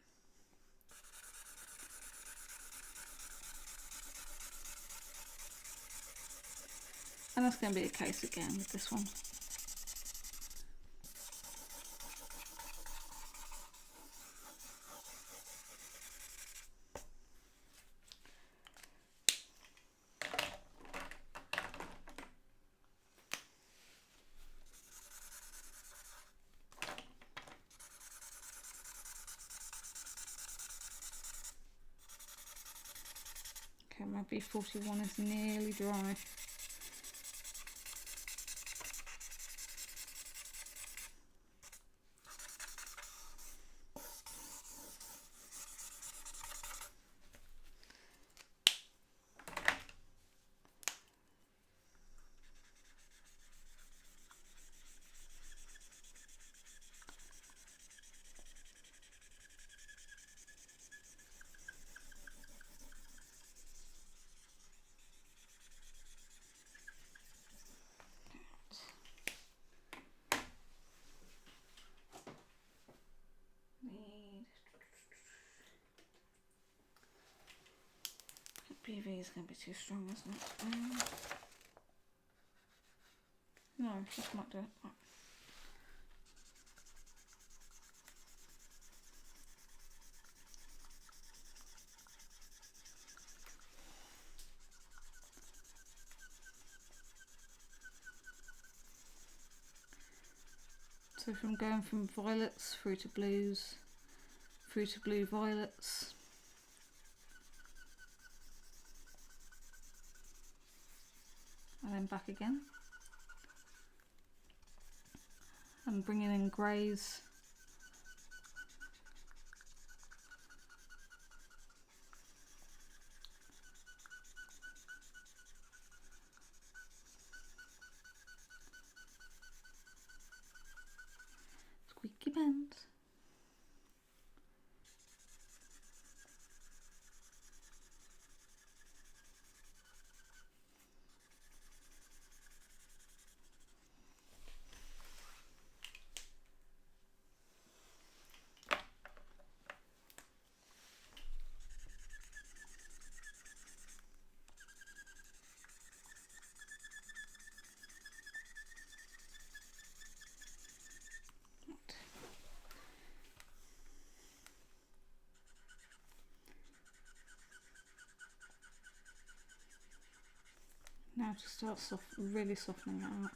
And that's going to be the case again with this one. Okay, my B41 is nearly dry. BV is going to be too strong, isn't it? No, this might do it. Oh. So from going from violets through to blues, through to blue violets. And then back again. And bringing in greys. Squeaky bends. Now to start really softening that out.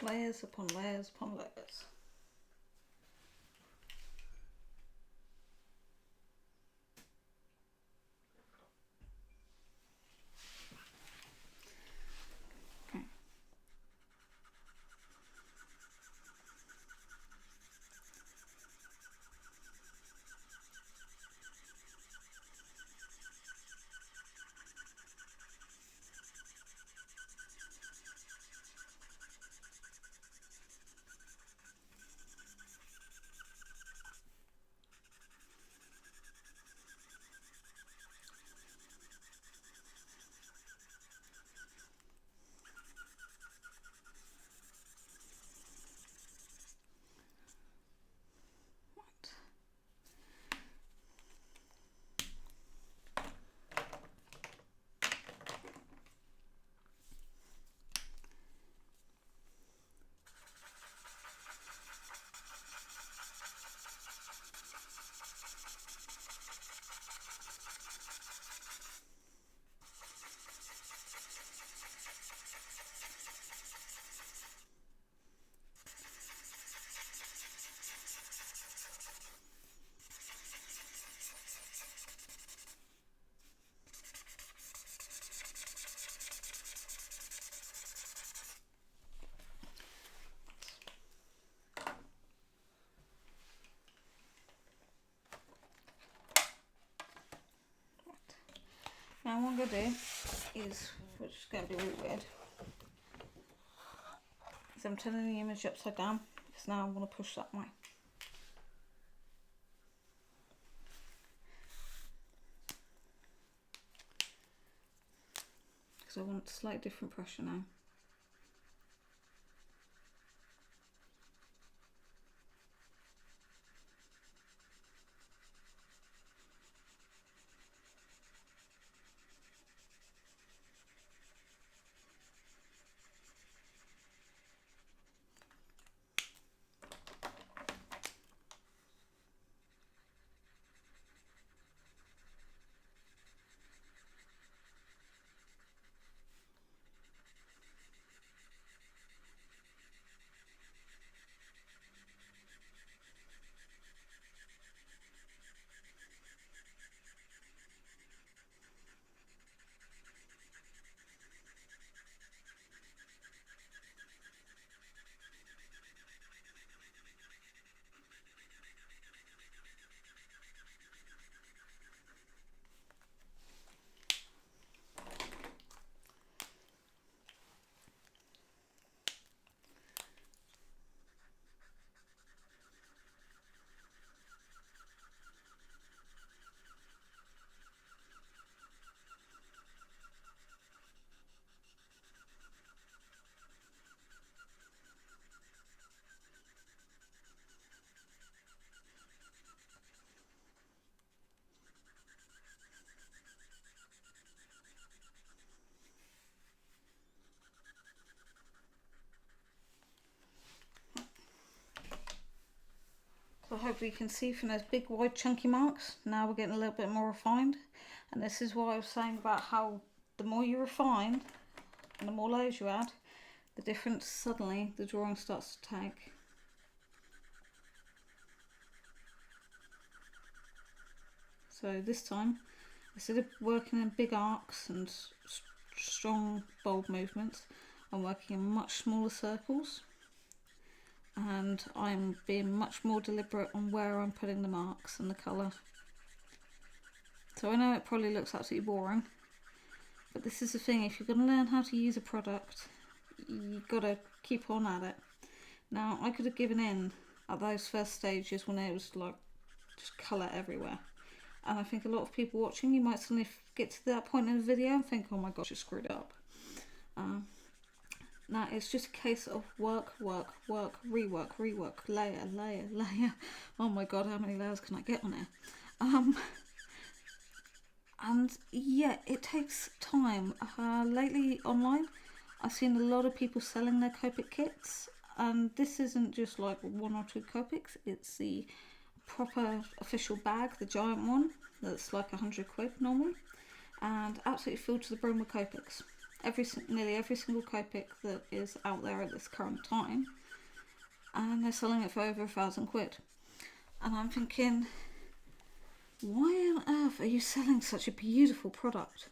layers upon layers upon layers. Now what I'm going to do is, which is going to be really weird, is I'm turning the image upside down because now I want to push that way. Because I want slightly different pressure now. So hopefully you can see from those big wide chunky marks, now we're getting a little bit more refined. And this is what I was saying about how the more you refine and the more layers you add, the difference suddenly the drawing starts to take. So this time, instead of working in big arcs and strong bold movements, I'm working in much smaller circles. And I'm being much more deliberate on where I'm putting the marks and the colour. So I know it probably looks absolutely boring, but this is the thing, if you're going to learn how to use a product, you've got to keep on at it. Now I could have given in at those first stages when it was like just colour everywhere, and I think a lot of people watching, you might suddenly get to that point in the video and think, oh my gosh, you screwed up. Now it's just a case of work, rework, layer. Oh my god, how many layers can I get on here? And yeah, it takes time. Lately online, I've seen a lot of people selling their Copic kits, and this isn't just like 1 or 2 Copics, it's the proper official bag, the giant one, that's like £100 normally, and absolutely filled to the brim with Copics. nearly every single Copic that is out there at this current time, and they're selling it for over £1,000. And I'm thinking, why on earth are you selling such a beautiful product?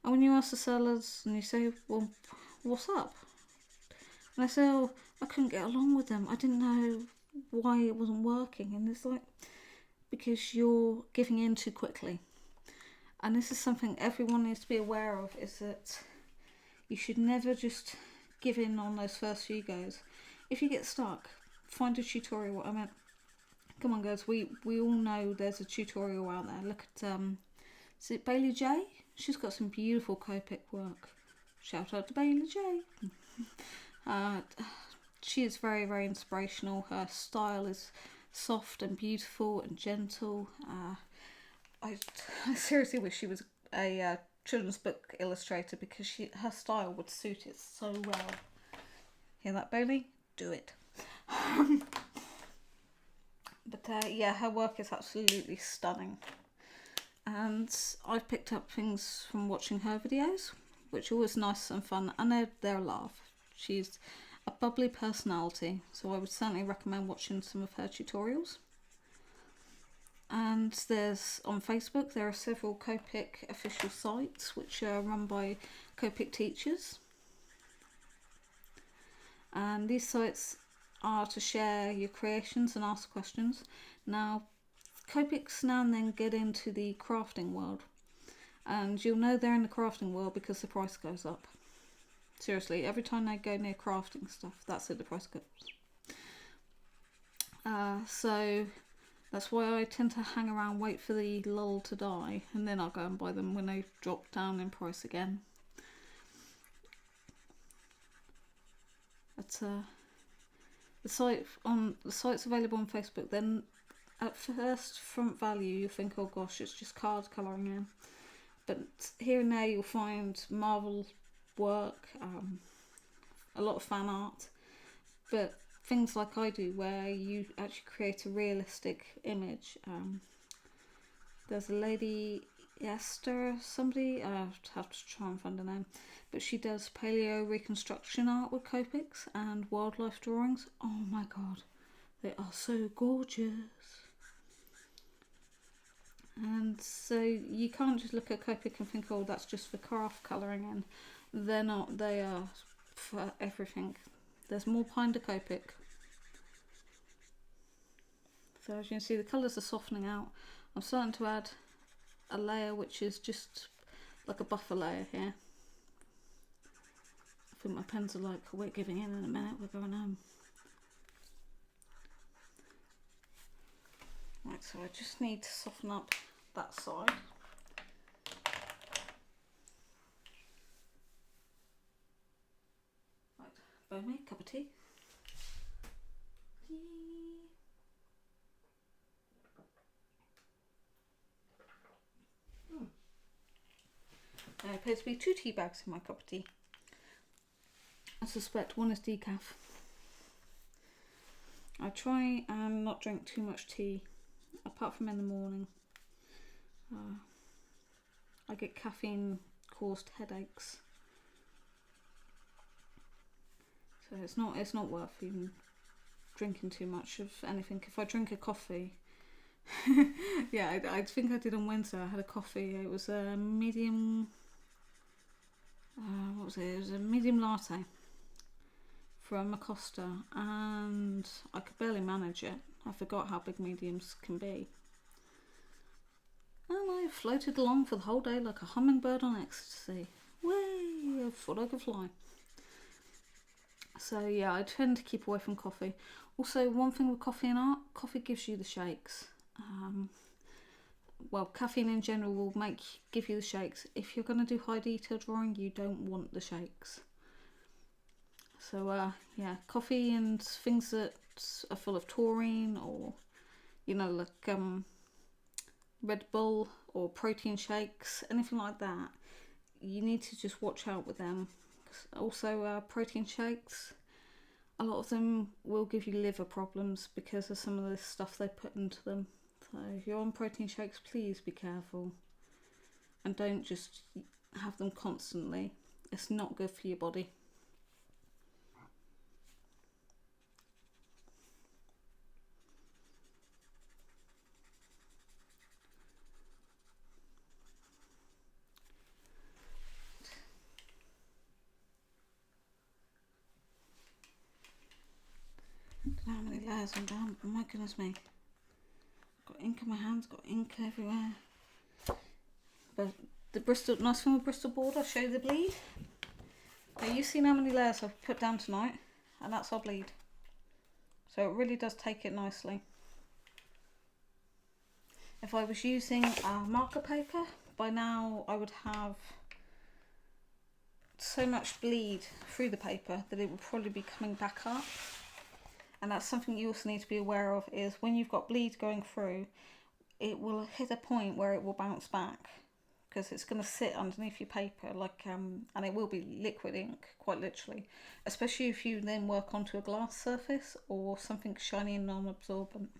And when you ask the sellers and you say, well, what's up? And I say, oh, I couldn't get along with them. I didn't know why it wasn't working. And it's like, because you're giving in too quickly. And this is something everyone needs to be aware of, is that you should never just give in on those first few goes. If you get stuck, find a tutorial. I mean, come on guys, we all know there's a tutorial out there. Look at, is it Bailey J? She's got some beautiful Copic work. Shout out to Bailey J. She is very, very inspirational. Her style is soft and beautiful and gentle. I seriously wish she was a children's book illustrator, because her style would suit it so well. Hear that, Bailey? Do it. But yeah, her work is absolutely stunning. And I've picked up things from watching her videos, which are always nice and fun, and they're a laugh. She's a bubbly personality, so I would certainly recommend watching some of her tutorials. And there's, on Facebook, there are several Copic official sites which are run by Copic teachers. And these sites are to share your creations and ask questions. Now, Copics now and then get into the crafting world, and you'll know they're in the crafting world because the price goes up. Seriously, every time they go near crafting stuff, that's it, the price goes. So that's why I tend to hang around, wait for the lull to die, and then I'll go and buy them when they drop down in price again. But the site's available on Facebook. Then at first front value you'll think, oh gosh, it's just card colouring in. But here and there you'll find Marvel work, a lot of fan art, but things like I do where you actually create a realistic image. There's a lady, Esther, somebody, I have to try and find her name, but she does paleo reconstruction art with Copics and wildlife drawings. Oh my god, they are so gorgeous. And so you can't just look at Copic and think, oh, that's just for craft colouring in. They're not, they are for everything. There's more behind a Copic. So as you can see, the colours are softening out. I'm starting to add a layer which is just like a buffer layer here. I think my pens are like, we're giving in a minute, we're going home. Right, so I just need to soften up that side. Right, bear me a cup of tea. There appears to be 2 tea bags in my cup of tea. I suspect one is decaf. I try and not drink too much tea, apart from in the morning. I get caffeine caused headaches, so it's not worth even drinking too much of anything. If I drink a coffee, yeah, I think I did on Wednesday. I had a coffee. It was a medium. What was it? It was a medium latte from Acosta, and I could barely manage it. I forgot how big mediums can be. And I floated along for the whole day like a hummingbird on ecstasy. Way, I thought I could fly. So yeah, I tend to keep away from coffee. Also, one thing with coffee and art, coffee gives you the shakes. Well, caffeine in general will give you the shakes. If you're going to do high detail drawing, you don't want the shakes. So yeah, coffee and things that are full of taurine, or like Red Bull or protein shakes, anything like that, you need to just watch out with them. Also, protein shakes, a lot of them will give you liver problems because of some of the stuff they put into them. So if you're on protein shakes, please be careful and don't just have them constantly. It's not good for your body. I don't know how many layers I'm down, but my goodness me. Got ink in my hands, got ink everywhere. But the Bristol, nice thing with Bristol board, I'll show you the bleed. Now you've seen how many layers I've put down tonight, and that's our bleed. So it really does take it nicely. If I was using marker paper, by now I would have so much bleed through the paper that it would probably be coming back up. And that's something you also need to be aware of, is when you've got bleed going through, it will hit a point where it will bounce back, because it's going to sit underneath your paper like and it will be liquid ink, quite literally, especially if you then work onto a glass surface or something shiny and non-absorbent.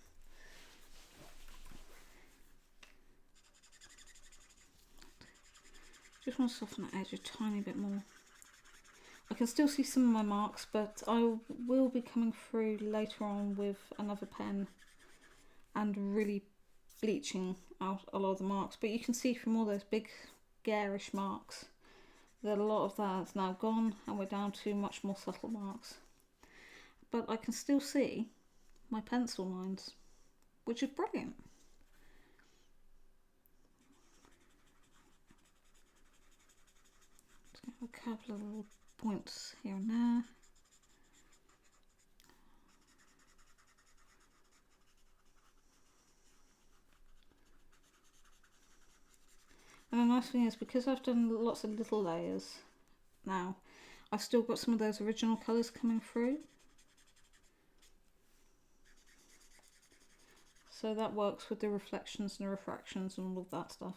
Just want to soften that edge a tiny bit more. I can still see some of my marks, but I will be coming through later on with another pen and really bleaching out a lot of the marks. But you can see from all those big garish marks that a lot of that is now gone, and we're down to much more subtle marks. But I can still see my pencil lines, which is brilliant. A couple of little points here and there. And the nice thing is, because I've done lots of little layers now, I've still got some of those original colours coming through. So that works with the reflections and the refractions and all of that stuff.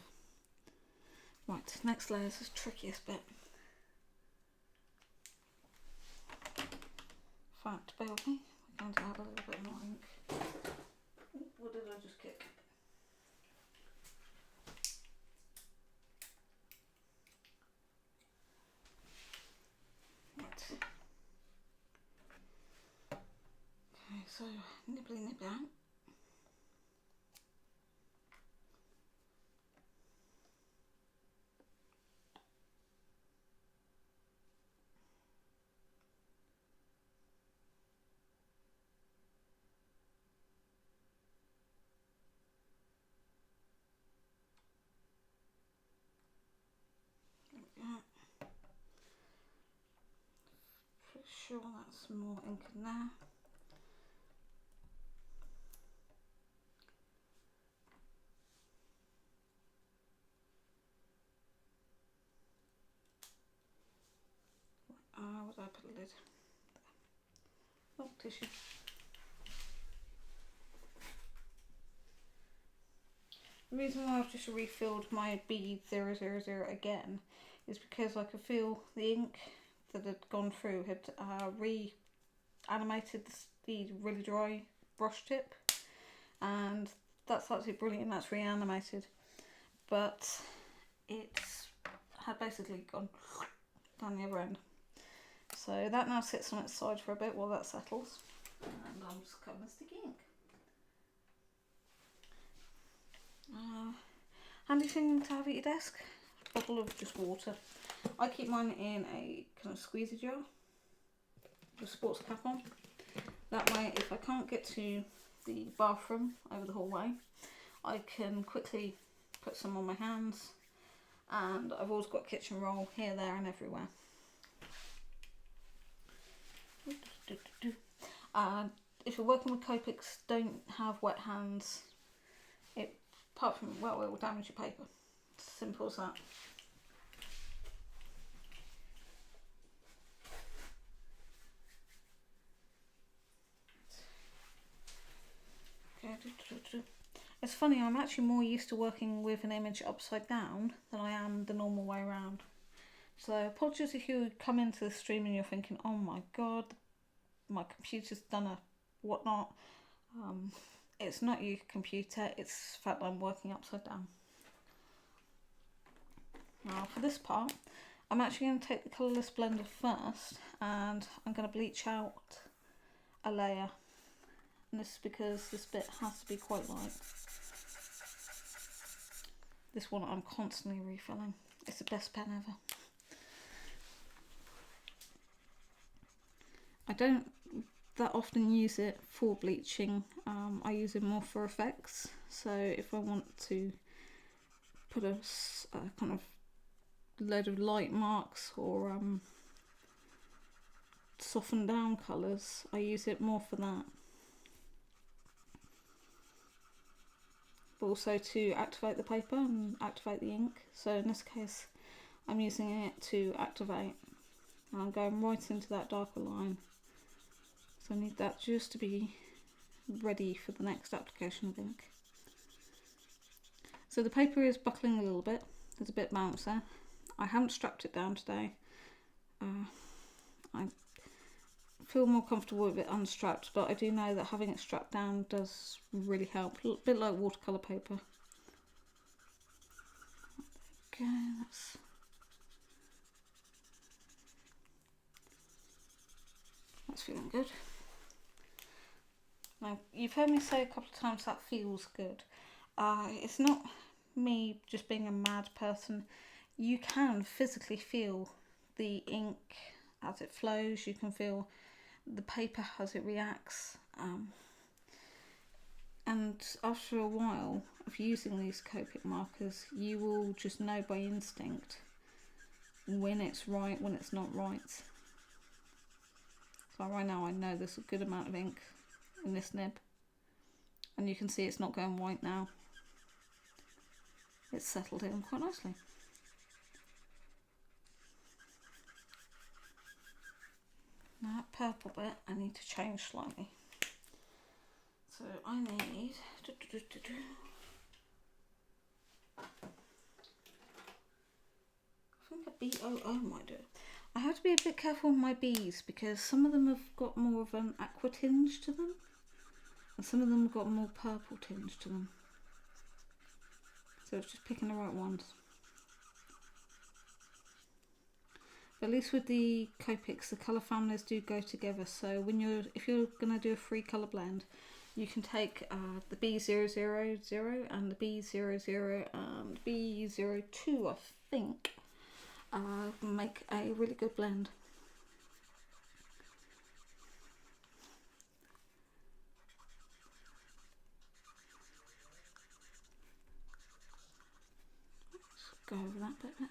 Right, next layer is the trickiest bit. In fact, bear with me, we're going to add a little bit more ink. Ooh, what did I just kick? Right. Okay, so nibbly out. Pretty sure that's more ink in there. Where did I put the lid? Oh, tissue. The reason why I've just refilled my B000 again is because I could feel the ink that had gone through had reanimated the really dry brush tip, and that's absolutely brilliant. That's reanimated, but it's had basically gone down the other end. So that now sits on its side for a bit while that settles, and I'm just covering the sticky ink. Handy thing to have at your desk, a bottle of just water. I keep mine in a kind of squeezy jar with a sports cap on. That way, if I can't get to the bathroom over the hallway, I can quickly put some on my hands, and I've always got a kitchen roll here, there and everywhere. If you're working with Copics, don't have wet hands. Apart from, well, it will damage your paper. It's as simple as that. Okay. It's funny, I'm actually more used to working with an image upside down than I am the normal way around. So apologies if you come into the stream and you're thinking, oh my god, my computer's done a whatnot. It's not your computer, it's the fact that I'm working upside down. Now for this part, I'm actually going to take the colourless blender first, and I'm going to bleach out a layer. And this is because this bit has to be quite light. This one I'm constantly refilling. It's the best pen ever. I don't that often use it for bleaching. I use it more for effects. So if I want to put a kind of load of light marks or soften down colours, I use it more for that. But also to activate the paper and activate the ink. So in this case I'm using it to activate, and I'm going right into that darker line. So I need that just to be ready for the next application of ink. So the paper is buckling a little bit, there's a bit bounce there. I haven't strapped it down today. I feel more comfortable with it unstrapped, but I do know that having it strapped down does really help. A bit like watercolour paper. Okay, that's feeling good. Now, you've heard me say a couple of times that feels good. It's not me just being a mad person. You can physically feel the ink as it flows. You can feel the paper as it reacts. And after a while of using these Copic markers, you will just know by instinct when it's right, when it's not right. So right now I know there's a good amount of ink in this nib, and you can see it's not going white now. It's settled in quite nicely. Now that purple bit I need to change slightly. So I need I think a BOO might do it. I have to be a bit careful with my bees because some of them have got more of an aqua tinge to them, and some of them have got more purple tinge to them. So it's just picking the right ones. But at least with the Copics, the colour families do go together. So when if you're going to do a 3-colour blend, you can take the B000 and the B00 and B02, I think. Make a really good blend. Let's go over that bit.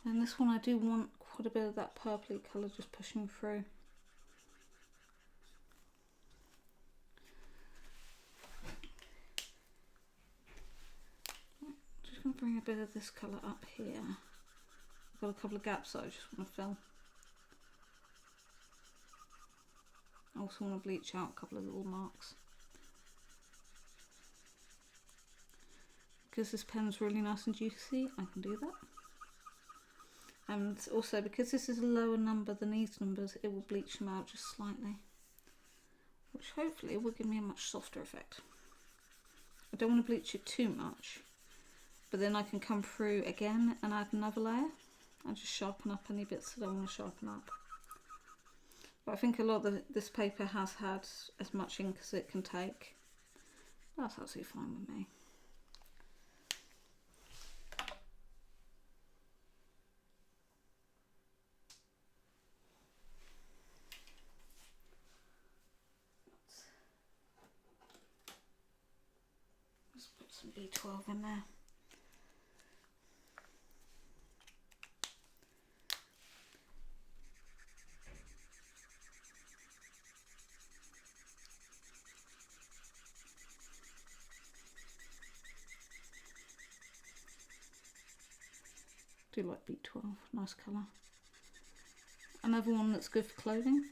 And this one I do want quite a bit of that purpley colour just pushing through. Just going to bring a bit of this colour up here. I've got a couple of gaps that I just want to fill. I also want to bleach out a couple of little marks. Because this pen's really nice and juicy, I can do that. And also because this is a lower number than these numbers, it will bleach them out just slightly, which hopefully will give me a much softer effect. I don't want to bleach it too much, but then I can come through again and add another layer and just sharpen up any bits that I want to sharpen up. But I think a lot of this paper has had as much ink as it can take. That's absolutely fine with me. Some B12 in there. Do like B12, nice colour. Another one that's good for clothing.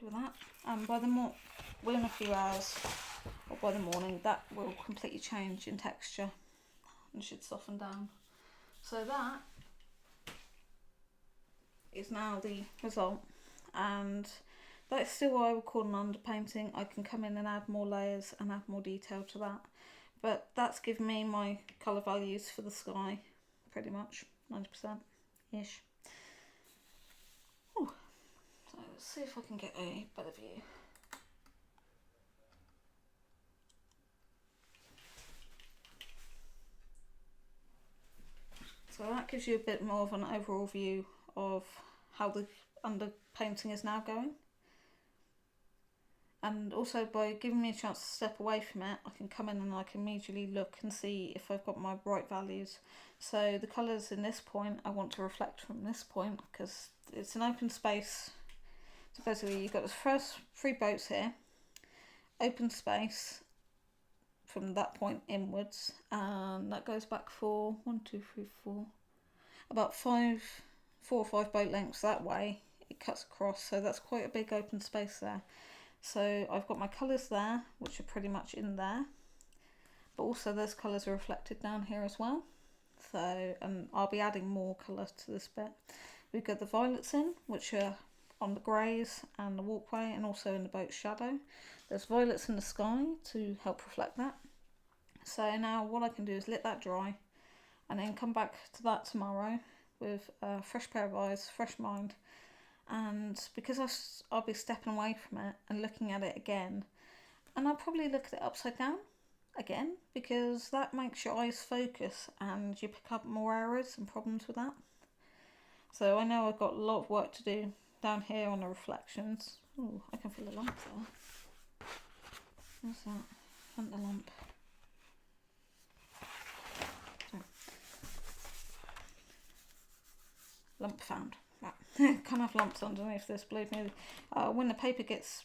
with that. And by within a few hours, or by the morning, that will completely change in texture and should soften down. So that is now the result, and that's still what I would call an underpainting. I can come in and add more layers and add more detail to that, but that's given me my colour values for the sky, pretty much 90%-ish. So let's see if I can get a better view. So that gives you a bit more of an overall view of how the underpainting is now going. And also, by giving me a chance to step away from it, I can come in and I can immediately look and see if I've got my bright values. So the colours in this point I want to reflect from this point, because it's an open space. So basically you've got the first 3 boats here, open space from that point inwards, and that goes back for 1, 2, 3, 4, about 4 or 5 boat lengths that way. It cuts across, so that's quite a big open space there. So I've got my colours there, which are pretty much in there, but also those colours are reflected down here as well. So I'll be adding more colour to this bit. We've got the violets in, which are on the greys and the walkway, and also in the boat's shadow. There's violets in the sky to help reflect that. So now what I can do is let that dry, and then come back to that tomorrow with a fresh pair of eyes, fresh mind. And because I'll be stepping away from it and looking at it again, and I'll probably look at it upside down again, because that makes your eyes focus and you pick up more errors and problems with that. So I know I've got a lot of work to do down here on the reflections. Oh, I can feel a lump there. What's that? Hunt the lump. Sorry. Lump found. Right. Can't have lumps underneath this, believe me. When the paper gets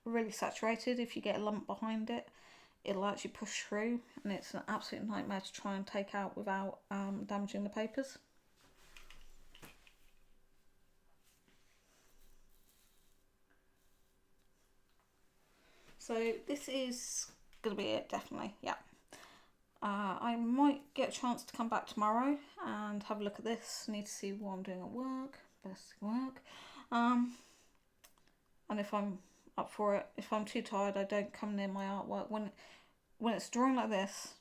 really saturated, if you get a lump behind it, it'll actually push through, and it's an absolute nightmare to try and take out without damaging the papers. So this is going to be it, definitely, yeah. I might get a chance to come back tomorrow and have a look at this. Need to see what I'm doing at work, best work. And if I'm up for it, if I'm too tired, I don't come near my artwork. When it's drawing like this,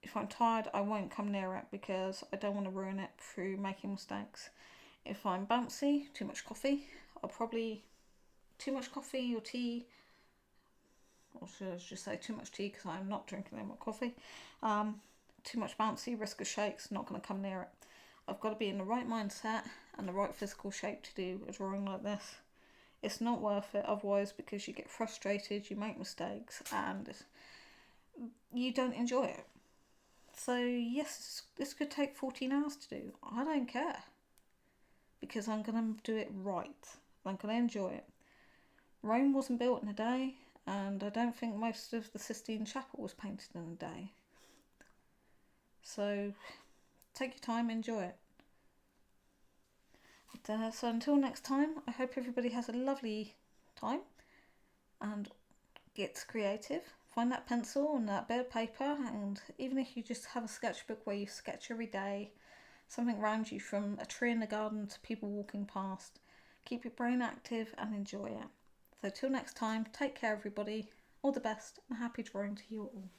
if I'm tired, I won't come near it because I don't want to ruin it through making mistakes. If I'm bouncy, too much coffee, I'll probably too much coffee or tea, or should I just say too much tea because I'm not drinking any more coffee. Too much bouncy, risk of shakes, not going to come near it. I've got to be in the right mindset and the right physical shape to do a drawing like this. It's not worth it otherwise, because you get frustrated, you make mistakes, and you don't enjoy it. So yes, this could take 14 hours to do. I don't care, because I'm going to do it right. I'm going to enjoy it. Rome wasn't built in a day, and I don't think most of the Sistine Chapel was painted in a day. So take your time, enjoy it. So until next time, I hope everybody has a lovely time and gets creative. Find that pencil and that bit of paper, and even if you just have a sketchbook where you sketch every day, something around you from a tree in the garden to people walking past, keep your brain active and enjoy it. So till next time, take care everybody, all the best and happy drawing to you all.